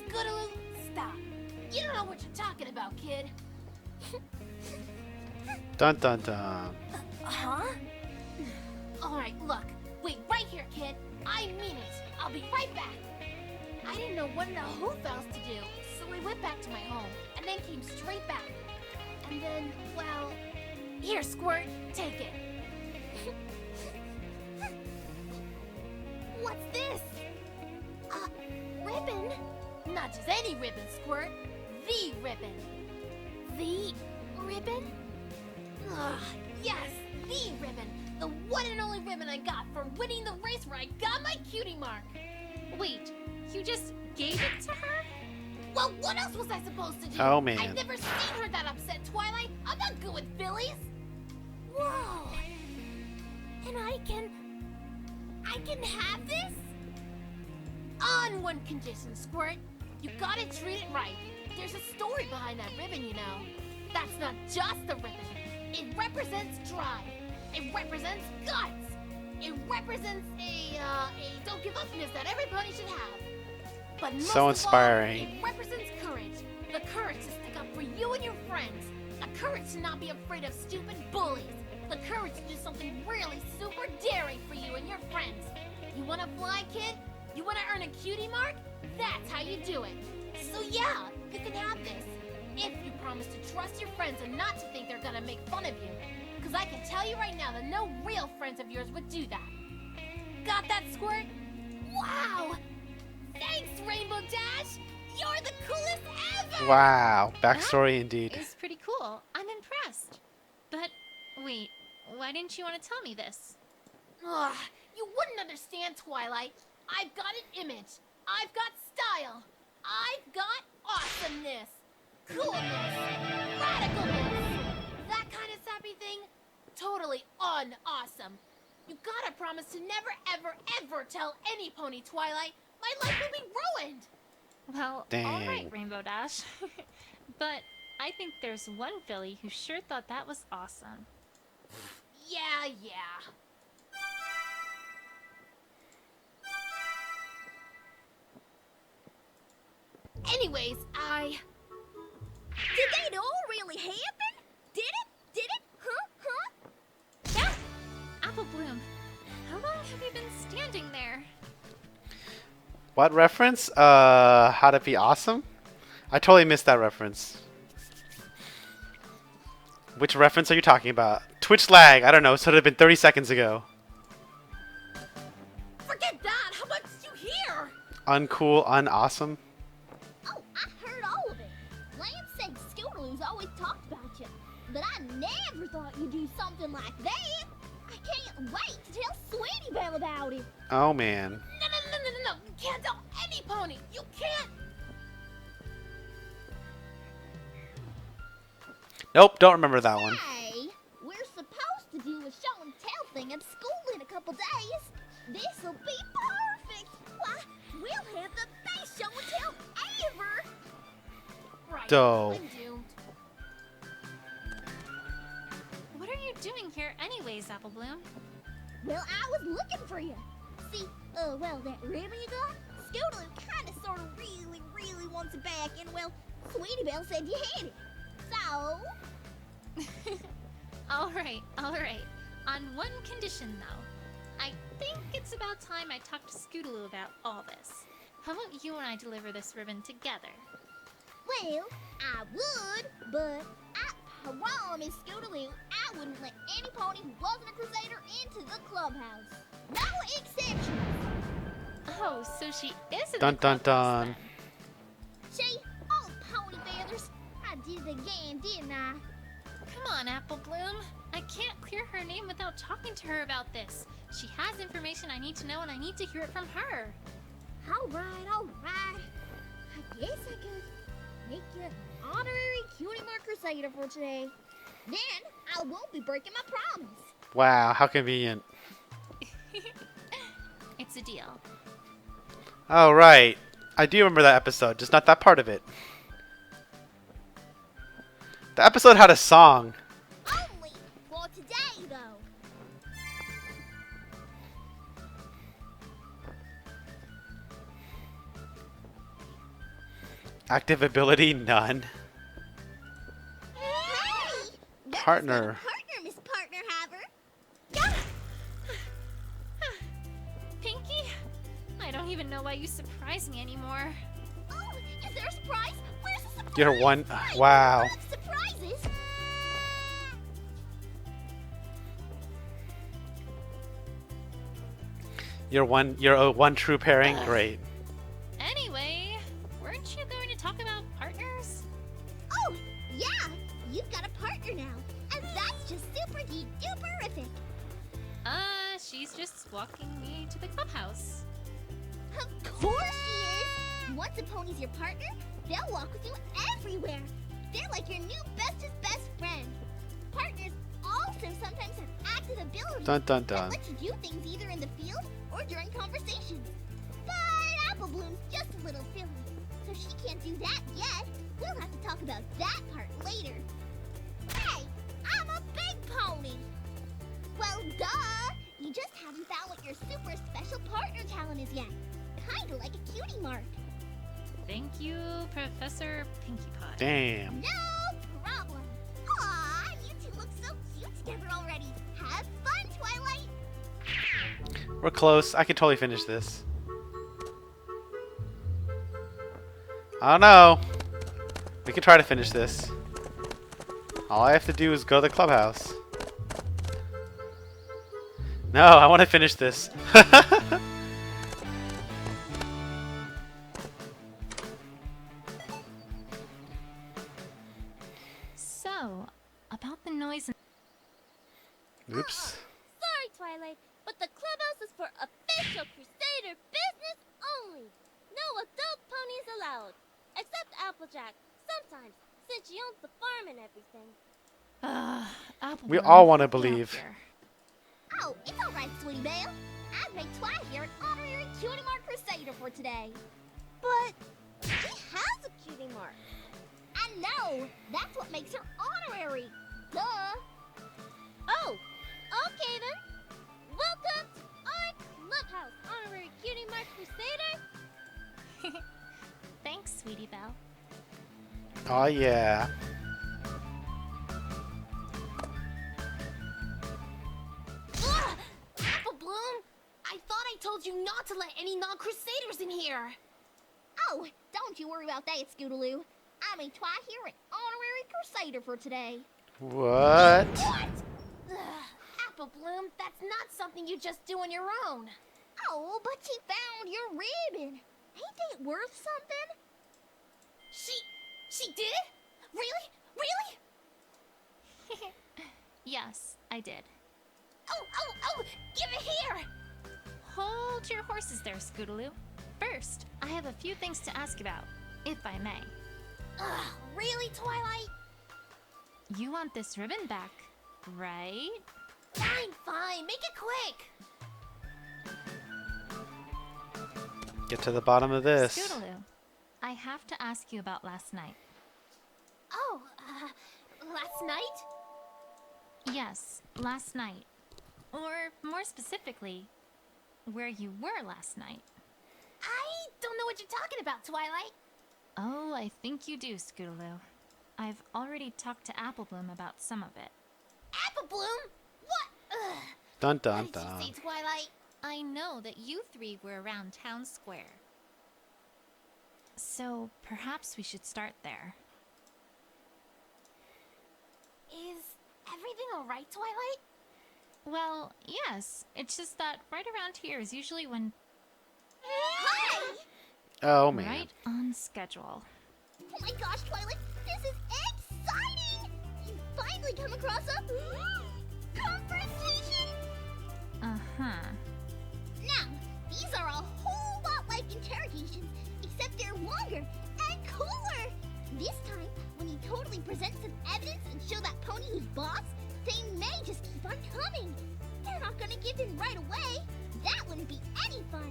Scootaloo, stop. You don't know what you're talking about, kid. Dun dun dun. Huh? Alright, look. Wait right here, kid. I mean it. I'll be right back. I didn't know what in the hoof else to do, so I went back to my home, and then came straight back. And then, well... Here, Squirt, take it. What's this? Ribbon? Not just any ribbon, Squirt. The ribbon. The ribbon? Ugh, yes, the ribbon. The one and only ribbon I got for winning the race where I got my cutie mark. Wait, you just gave it to her? Well, what else was I supposed to do? Oh, man. I've never seen her that upset, Twilight. I'm not good with fillies. Whoa. And I can have this? On one condition, Squirt. You gotta treat it right. There's a story behind that ribbon, you know. That's not just a ribbon. It represents drive. It represents guts. It represents a don't give upness that every pony should have. But most So of inspiring. all, it represents courage. The courage to stick up for you and your friends. The courage to not be afraid of stupid bullies. The courage to do something really super daring for you and your friends. You wanna fly, kid? You wanna earn a cutie mark? That's how you do it. So yeah, you can have this. If you promise to trust your friends and not to think they're gonna make fun of you. Because I can tell you right now that no real friends of yours would do that. Got that, Squirt? Wow! Thanks, Rainbow Dash! You're the coolest ever! Wow, backstory indeed. It's pretty cool. I'm impressed. But wait, why didn't you want to tell me this? Ugh, you wouldn't understand, Twilight. I've got an image. I've got style. I've got awesomeness. Coolness. Radicalness. That kind of sappy thing? Totally un-awesome. You gotta promise to never, ever, ever tell any pony, Twilight. My life will be ruined. Well, Dang. alright, Rainbow Dash. But I think there's one filly who sure thought that was awesome. Yeah. Anyways, Did that all really happen? Did it? Huh? Yeah! Apple Bloom, how long have you been standing there? What reference? How to be awesome? I totally missed that reference. Which reference are you talking about? Twitch lag. I don't know. So it had been 30 seconds ago. forget that. How much did you hear? Uncool, unawesome. Oh, I heard all of it. Lance said Scootaloo's always talked about you. But something like that. I can't wait to tell Sweetie Belle about it. Oh man. No. You can't tell any pony. You can't. Nope, don't remember that one. Hey, we're supposed to do a show and tell thing at school in a couple days. This'll be perfect. Why, we'll have the best show and tell ever. Right. Doe. I'm doomed. What are you doing here anyways, Apple Bloom? Well, I was looking for you. See, well, that ribbon you got? Scootaloo kinda sorta really wants it back, and well, Sweetie Belle said you had it. So, Alright. On one condition, though. I think it's about time I talked to Scootaloo about all this. How about you and I deliver this ribbon together? well, I would, but I promise Scootaloo I wouldn't let any pony who wasn't a crusader into the clubhouse. No exceptions. Oh, so she is in Dun the dun clubhouse dun. then. See, oh, pony feathers, I did it again, didn't I? Come on, Apple Bloom. I can't clear her name without talking to her about this. She has information I need to know, and I need to hear it from her. All right. I guess I could make you an honorary Cutie Mark Crusader for today. Then I won't be breaking my promise. Wow, how convenient. It's a deal. Oh, right. I do remember that episode, just not that part of it. The episode had a song. Only for today, though. Active ability, none. Hey! There's Partner. not a partner, Miss Partner Haver. Pinky? I don't even know why you surprise me anymore. Oh, is there a surprise? Where's the surprise? You're one. I Wow. love surprises. You're a one true pairing. Great. Anyway, weren't you going to talk about partners? Oh, yeah. You've got a partner now. And that's just super duperific. She's just walking me to the clubhouse. Of course she is. Once a pony's your partner, they'll walk with you everywhere. They're like your new bestest best friend. Partners also sometimes have active abilities Dun dun that dun. let you do things either in the field or during conversations. But Apple Bloom's just a little silly, so she can't do that yet. We'll have to talk about that part later. Hey, I'm a big pony. Well, duh. You just haven't found what your super special partner talent is yet. Kinda like a cutie mark. Thank you, Professor Pinkie Pie. Damn. No problem. Aw, you two look so cute together already. Have fun, Twilight. We're close. I can totally finish this. I don't know. We can try to finish this. All I have to do is go to the clubhouse. No, I want to finish this. So, about the noise. Oops. Sorry, Twilight, but the clubhouse is for official Crusader business only. No adult ponies allowed. Except Applejack, sometimes, since she owns the farm and everything. Apple We Bloom, all wanna help me out believe. here. Oh, it's alright, Sweetie Belle. I'd make Twilight here an honorary cutie mark Crusader for today. But She has a cutie mark. I know. That's what makes her honorary. Duh. Oh, okay then. Welcome to our clubhouse, honorary cutie mark Crusader. Thanks, Sweetie Belle. Oh yeah. Ugh! Apple Bloom! I thought I told you not to let any non-crusaders in here! Oh, don't you worry about that, Scootaloo. I made Twi here an honorary Crusader for today. What? What? Ugh, Apple Bloom, that's not something you just do on your own. Oh, but she found your ribbon. Ain't that worth something? She did? Really? Really? Yes, I I did. Oh! Give it here! Hold your horses there, Scootaloo. First, I have a few things to ask about, if I may. Ugh, really, Twilight? You want this ribbon back, right? Fine. Make it quick. Get to the bottom of this. Scootaloo, I have to ask you about last night. Oh, last night? Yes, last night. Or more specifically, where you were last night. I don't know what you're talking about, Twilight. Oh, I think you do, Scootaloo. I've already talked to Applebloom about some of it. Apple Bloom? What? Ugh. Dun dun What did dun. you say, Twilight? I know that you three were around Town Square. So perhaps we should start there. Is everything alright, Twilight? Well, yes. It's just that right around here is usually when... Hi! Oh man. Right on schedule. Oh my gosh, Twilight, this is exciting! You finally come across a confrontation! Uh-huh. Now, these are a whole lot like interrogations, except they're longer and cooler! This time, when you totally present some evidence and show that pony who's boss, they may just keep on coming. They're not gonna give in right away. That wouldn't be any fun.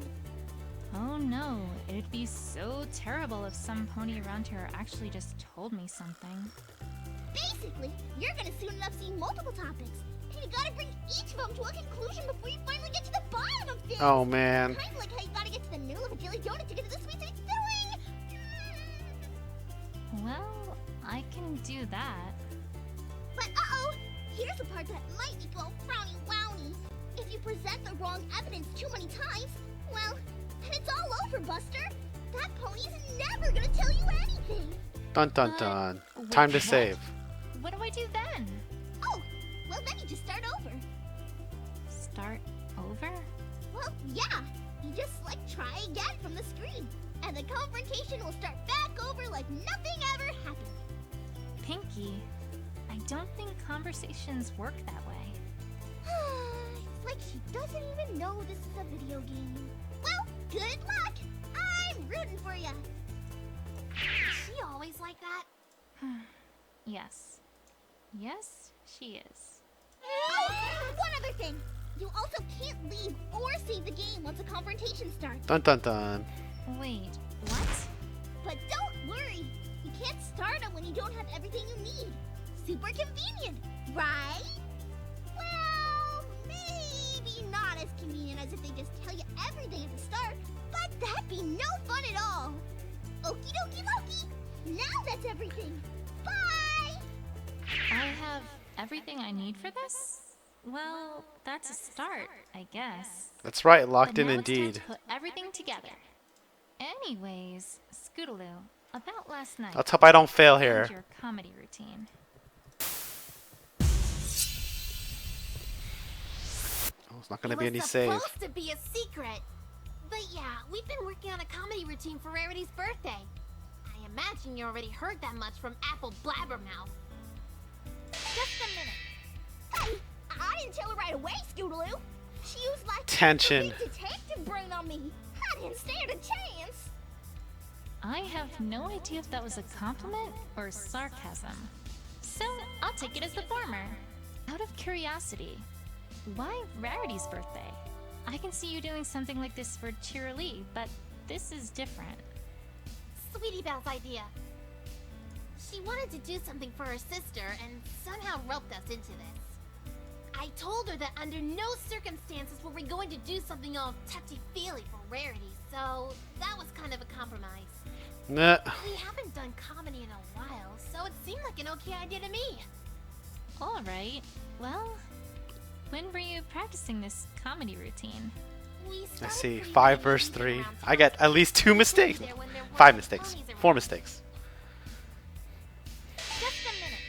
Oh no, it'd be so terrible if some pony around here actually just told me something. Basically, you're gonna soon enough see multiple topics, and you gotta bring each of them to a conclusion before you finally get to the bottom of things. Oh man. Kind of like how you gotta get to the middle of a jelly donut to get to the sweet filling. Well, I can do that. But here's the part that might make you all frowny wowny. If you present the wrong evidence too many times, well, then it's all over, Buster. That pony's never gonna tell you anything. Dun dun But dun. wait, Time to what? save. What do I do then? Oh, well then you just start over. Start over? Well, yeah. You just try again from the screen, and the confrontation will start back over like nothing ever happened. Pinky, I don't think conversations work that way. It's like she doesn't even know this is a video game. Well, good luck. I'm rooting for you. Is she always like that? Yes. Yes, she is. Oh, one other thing. You also can't leave or save the game once a confrontation starts. Dun dun dun. Wait, what? But don't worry. You can't start it when you don't have everything you need. Super convenient, right? Well, maybe not as convenient as if they just tell you everything at the start, but that'd be no fun at all. Okie dokie Loki. Now that's everything. Bye! I have everything I need for this? Well, that's a start, I guess. That's right, locked But in now it's time indeed. to put everything together. Anyways, Scootaloo, about last night. Let's hope I don't fail and here. Your comedy routine. Oh, it's not gonna be It any was save. supposed to be a secret. But yeah, we've been working on a comedy routine for Rarity's birthday. I imagine you already heard that much from Apple Blabbermouth. Just a minute. Hey, I didn't tell her right away, Scootaloo. She used Tension. the big detective brain on me. I didn't stand a chance. I have no idea if that was a compliment or sarcasm. So, I'll take it as the former. Out of curiosity, why Rarity's birthday? I can see you doing something like this for Cheerilee, but this is different. Sweetie Belle's idea. She wanted to do something for her sister and somehow roped us into this. I told her that under no circumstances were we going to do something all touchy-feely for Rarity, so that was kind of a compromise. Nah. We haven't done comedy in a while, so it seemed like an okay idea to me. Alright, well, when were you practicing this comedy routine? We Let's started see. pretty 5 late verse and 3. around I got at least 2 mistakes. there when there weren't 5 mistakes. ponies around. 4 mistakes. Just a minute.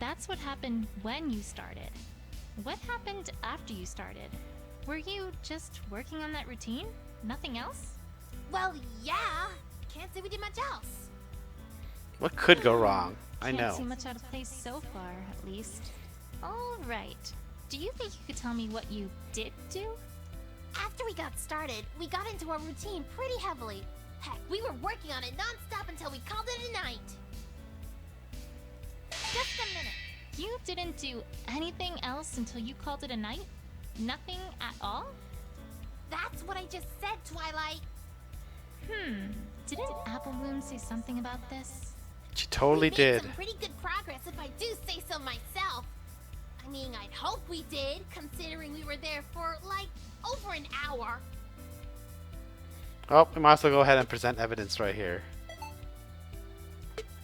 That's what happened when you started. What happened after you started? Were you just working on that routine? Nothing else? Well, yeah. Can't say we did much else. What could go wrong? I Can't know. see much out of place so far, at least. Alright. do you think you could tell me what you did do? After we got started, we got into our routine pretty heavily. Heck, we were working on it non-stop until we called it a night. Just a minute. You didn't do anything else until you called it a night? Nothing at all? That's what I just said, Twilight. Didn't Apple Bloom say something about this? She totally We made did. some pretty good progress, if I do say so myself. I mean, I'd hope we did, considering we were there for, like, over an hour. Oh, we might as well go ahead and present evidence right here.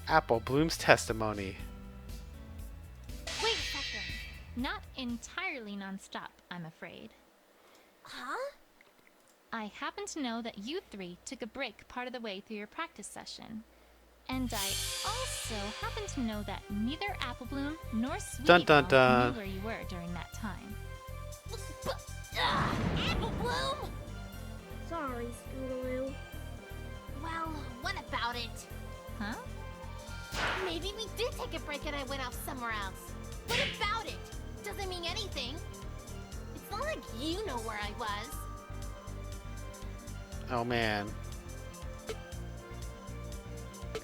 Apple Bloom's testimony. Wait a second. Not entirely non-stop, I'm afraid. Huh? I happen to know that you three took a break part of the way through your practice session. And I also happen to know that neither Apple Bloom nor Sweetie Dun, dun, Belle dun. knew where you were during that time. Apple Bloom! Sorry, Scootaloo. Well, what about it? Huh? Maybe we did take a break and I went off somewhere else. What about it? Doesn't mean anything. It's not like you know where I was. Oh man.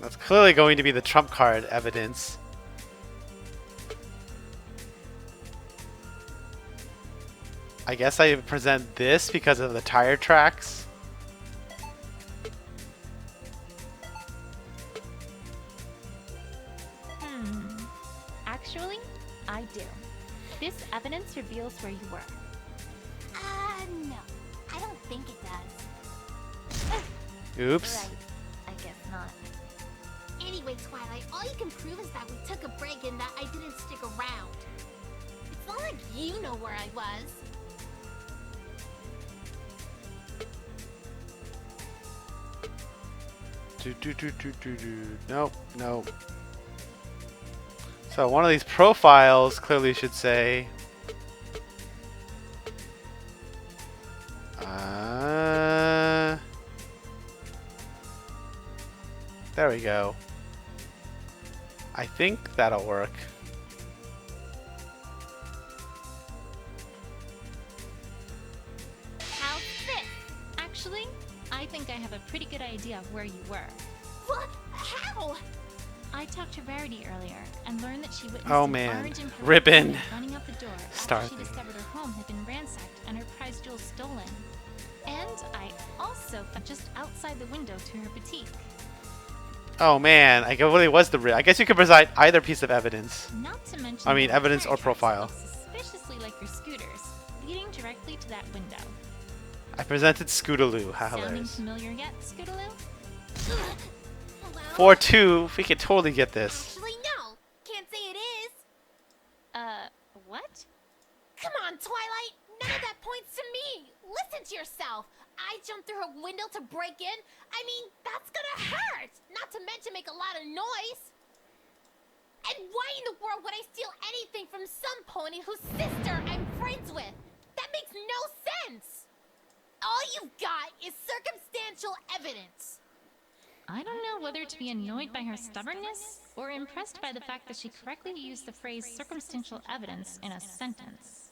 That's clearly going to be the trump card evidence. I guess I present this because of the tire tracks. Actually, I do. This evidence reveals where you were. No. I don't think it does. Oops. Right. I guess not. Anyway, Twilight, all you can prove is that we took a break and that I didn't stick around. It's not like you know where I was. Nope, nope. So one of these profiles clearly should say there we go. I think that'll work. How's this? Actually, I think I have a pretty good idea of where you were. What? How? I talked to Rarity earlier and learned that she witnessed Oh, an man. orange and purple Ribbon. pony running out the door Star after she thing. discovered her home had been ransacked and her prized jewels stolen. And I also found just outside the window to her boutique. Oh man, I really was I guess you could present either piece of evidence. Not to mention I mean, the evidence tire or tracks profile. look suspiciously like your scooters, leading directly to that window. I presented Scootaloo. How Sounding hilarious. familiar yet, Scootaloo? Well, 4-2, we could totally get this. actually, no. Can't say it is. What? Come on, Twilight. None of that points to me. Listen to yourself. I jumped through her window to break in. I mean, that's gonna hurt. Not to mention make a lot of noise. And why in the world would I steal anything from some pony whose sister I'm friends with? That makes no sense. All you've got is circumstantial evidence. I don't know whether to be annoyed by her stubbornness or impressed by the fact that she correctly used the phrase circumstantial evidence in a sentence.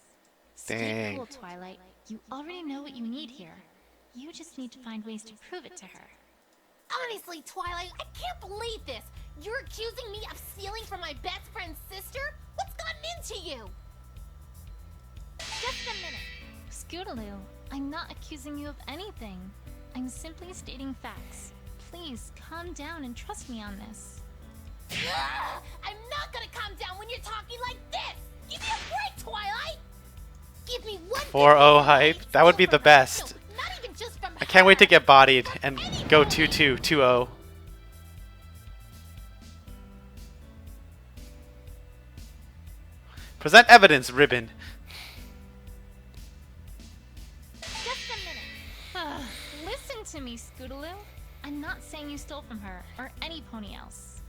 Stay Dang. cool, Twilight. You already know what you need here. You just need to find ways to prove it to her. Honestly, Twilight, I can't believe this. You're accusing me of stealing from my best friend's sister? What's gotten into you? Just a minute. Scootaloo, I'm not accusing you of anything. I'm simply stating facts. Please calm down and trust me on this. Ugh! I'm not gonna calm down when you're talking like this! Give me a break, Twilight! Give me one 4-0 hype. That would be the best. Not even just from I can't wait to her. get bodied and go 2-2, 2-0. Present evidence, Ribbon. Just a minute. Listen to me, Scootaloo. I'm not saying you stole from her or any pony else.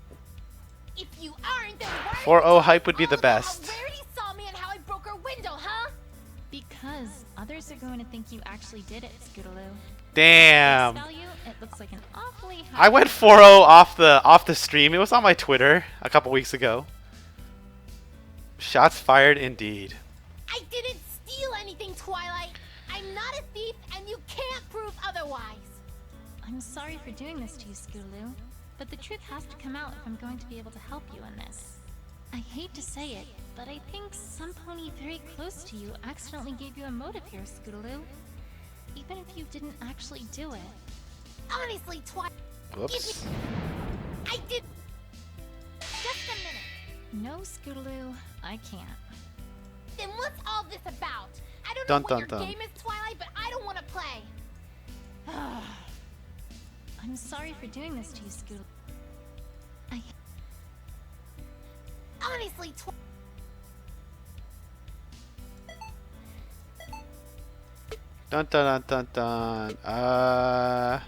If you aren't, then why 4-0 hype would be all the about best. How Rarity saw me and how I broke her window, huh? Because others are going to think you actually did it, Scootaloo. Damn. Face value, it looks like an awfully high. I went 4-0 off the stream. It was on my Twitter a couple weeks ago. Shots fired indeed. I didn't lying, Twilight. I'm not a thief, and you can't prove otherwise. I'm sorry for doing this to you, Scootaloo, but the truth has to come out if I'm going to be able to help you in this. I hate to say it, but I think some pony very close to you accidentally gave you a motive here, Scootaloo. Even if you didn't actually do it. Honestly, Twilight. Whoops. I did. Just a minute. No, Scootaloo, I can't. Then what's all this about? I don't Dun, know what dun, your dun. game is, Twilight, but I don't want to play. I'm sorry for doing this to you, Scootaloo. Honestly, Dun dun dun dun dun.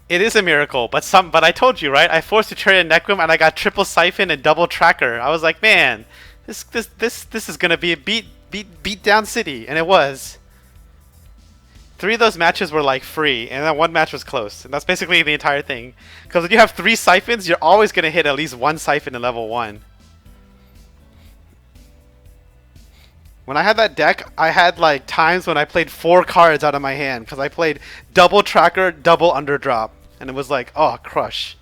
It is a miracle, but I told you, right? I forced Eternia Necrum and I got triple siphon and double tracker. I was like, man, this is gonna be a beat down city, and it was. 3 of those matches were like free, and then 1 match was close, and that's basically the entire thing. Because when you have 3 siphons, you're always gonna hit at least 1 siphon in level 1. When I had that deck, I had like times when I played 4 cards out of my hand because I played double tracker, double underdrop, and it was like, oh, crush.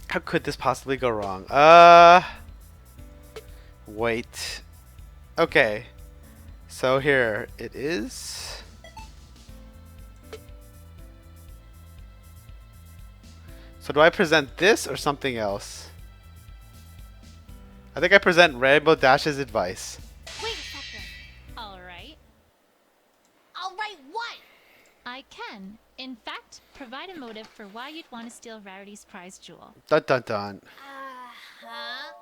How could this possibly go wrong? Wait. Okay. So here it is. So do I present this or something else? I think I present Rainbow Dash's advice. wait a second. Alright. Alright, what? I can, in fact, provide a motive for why you'd want to steal Rarity's prize jewel. Dun dun dun. Uh-huh.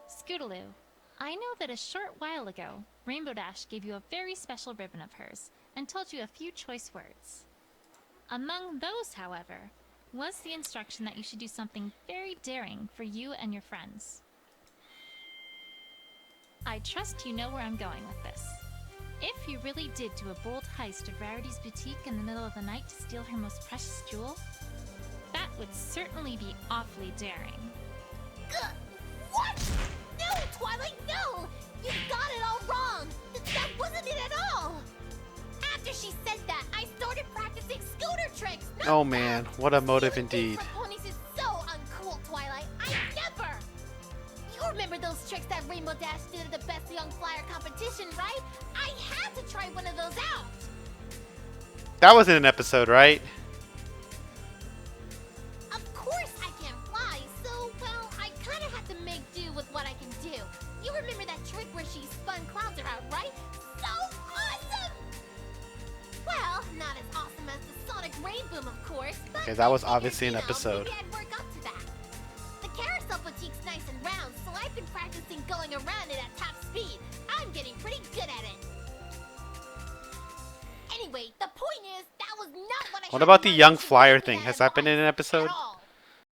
Scootaloo, I know that a short while ago, Rainbow Dash gave you a very special ribbon of hers and told you a few choice words. Among those, however, was the instruction that you should do something very daring for you and your friends. I trust you know where I'm going with this. If you really did do a bold heist of Rarity's boutique in the middle of the night to steal her most precious jewel, that would certainly be awfully daring. What? No, Twilight, no! You got it all wrong! That wasn't it at all! After she said that, I started practicing scooter tricks! Oh man, what a motive Stealing things indeed. from ponies is so uncool, Twilight! I never! You remember those tricks that Rainbow Dash did at the Best Young Flyer competition, right? I had to try one of those out! That was in an episode, right? Of course I can fly, so, well, I kinda have to make do with what I can do. You remember that trick where she spun clouds around, right? So awesome! Well, not as awesome as the Sonic Rain Boom, of course, but Okay, that was I figured, obviously an you know, episode. maybe I'd work up to that. The carousel boutique's nice and round, so I've been practicing going around it at top speed. I'm getting pretty good at it. Anyway, the point is, that was not what I What had about in the mind young when she flyer gave me thing? that Has that been in an advice episode? at all.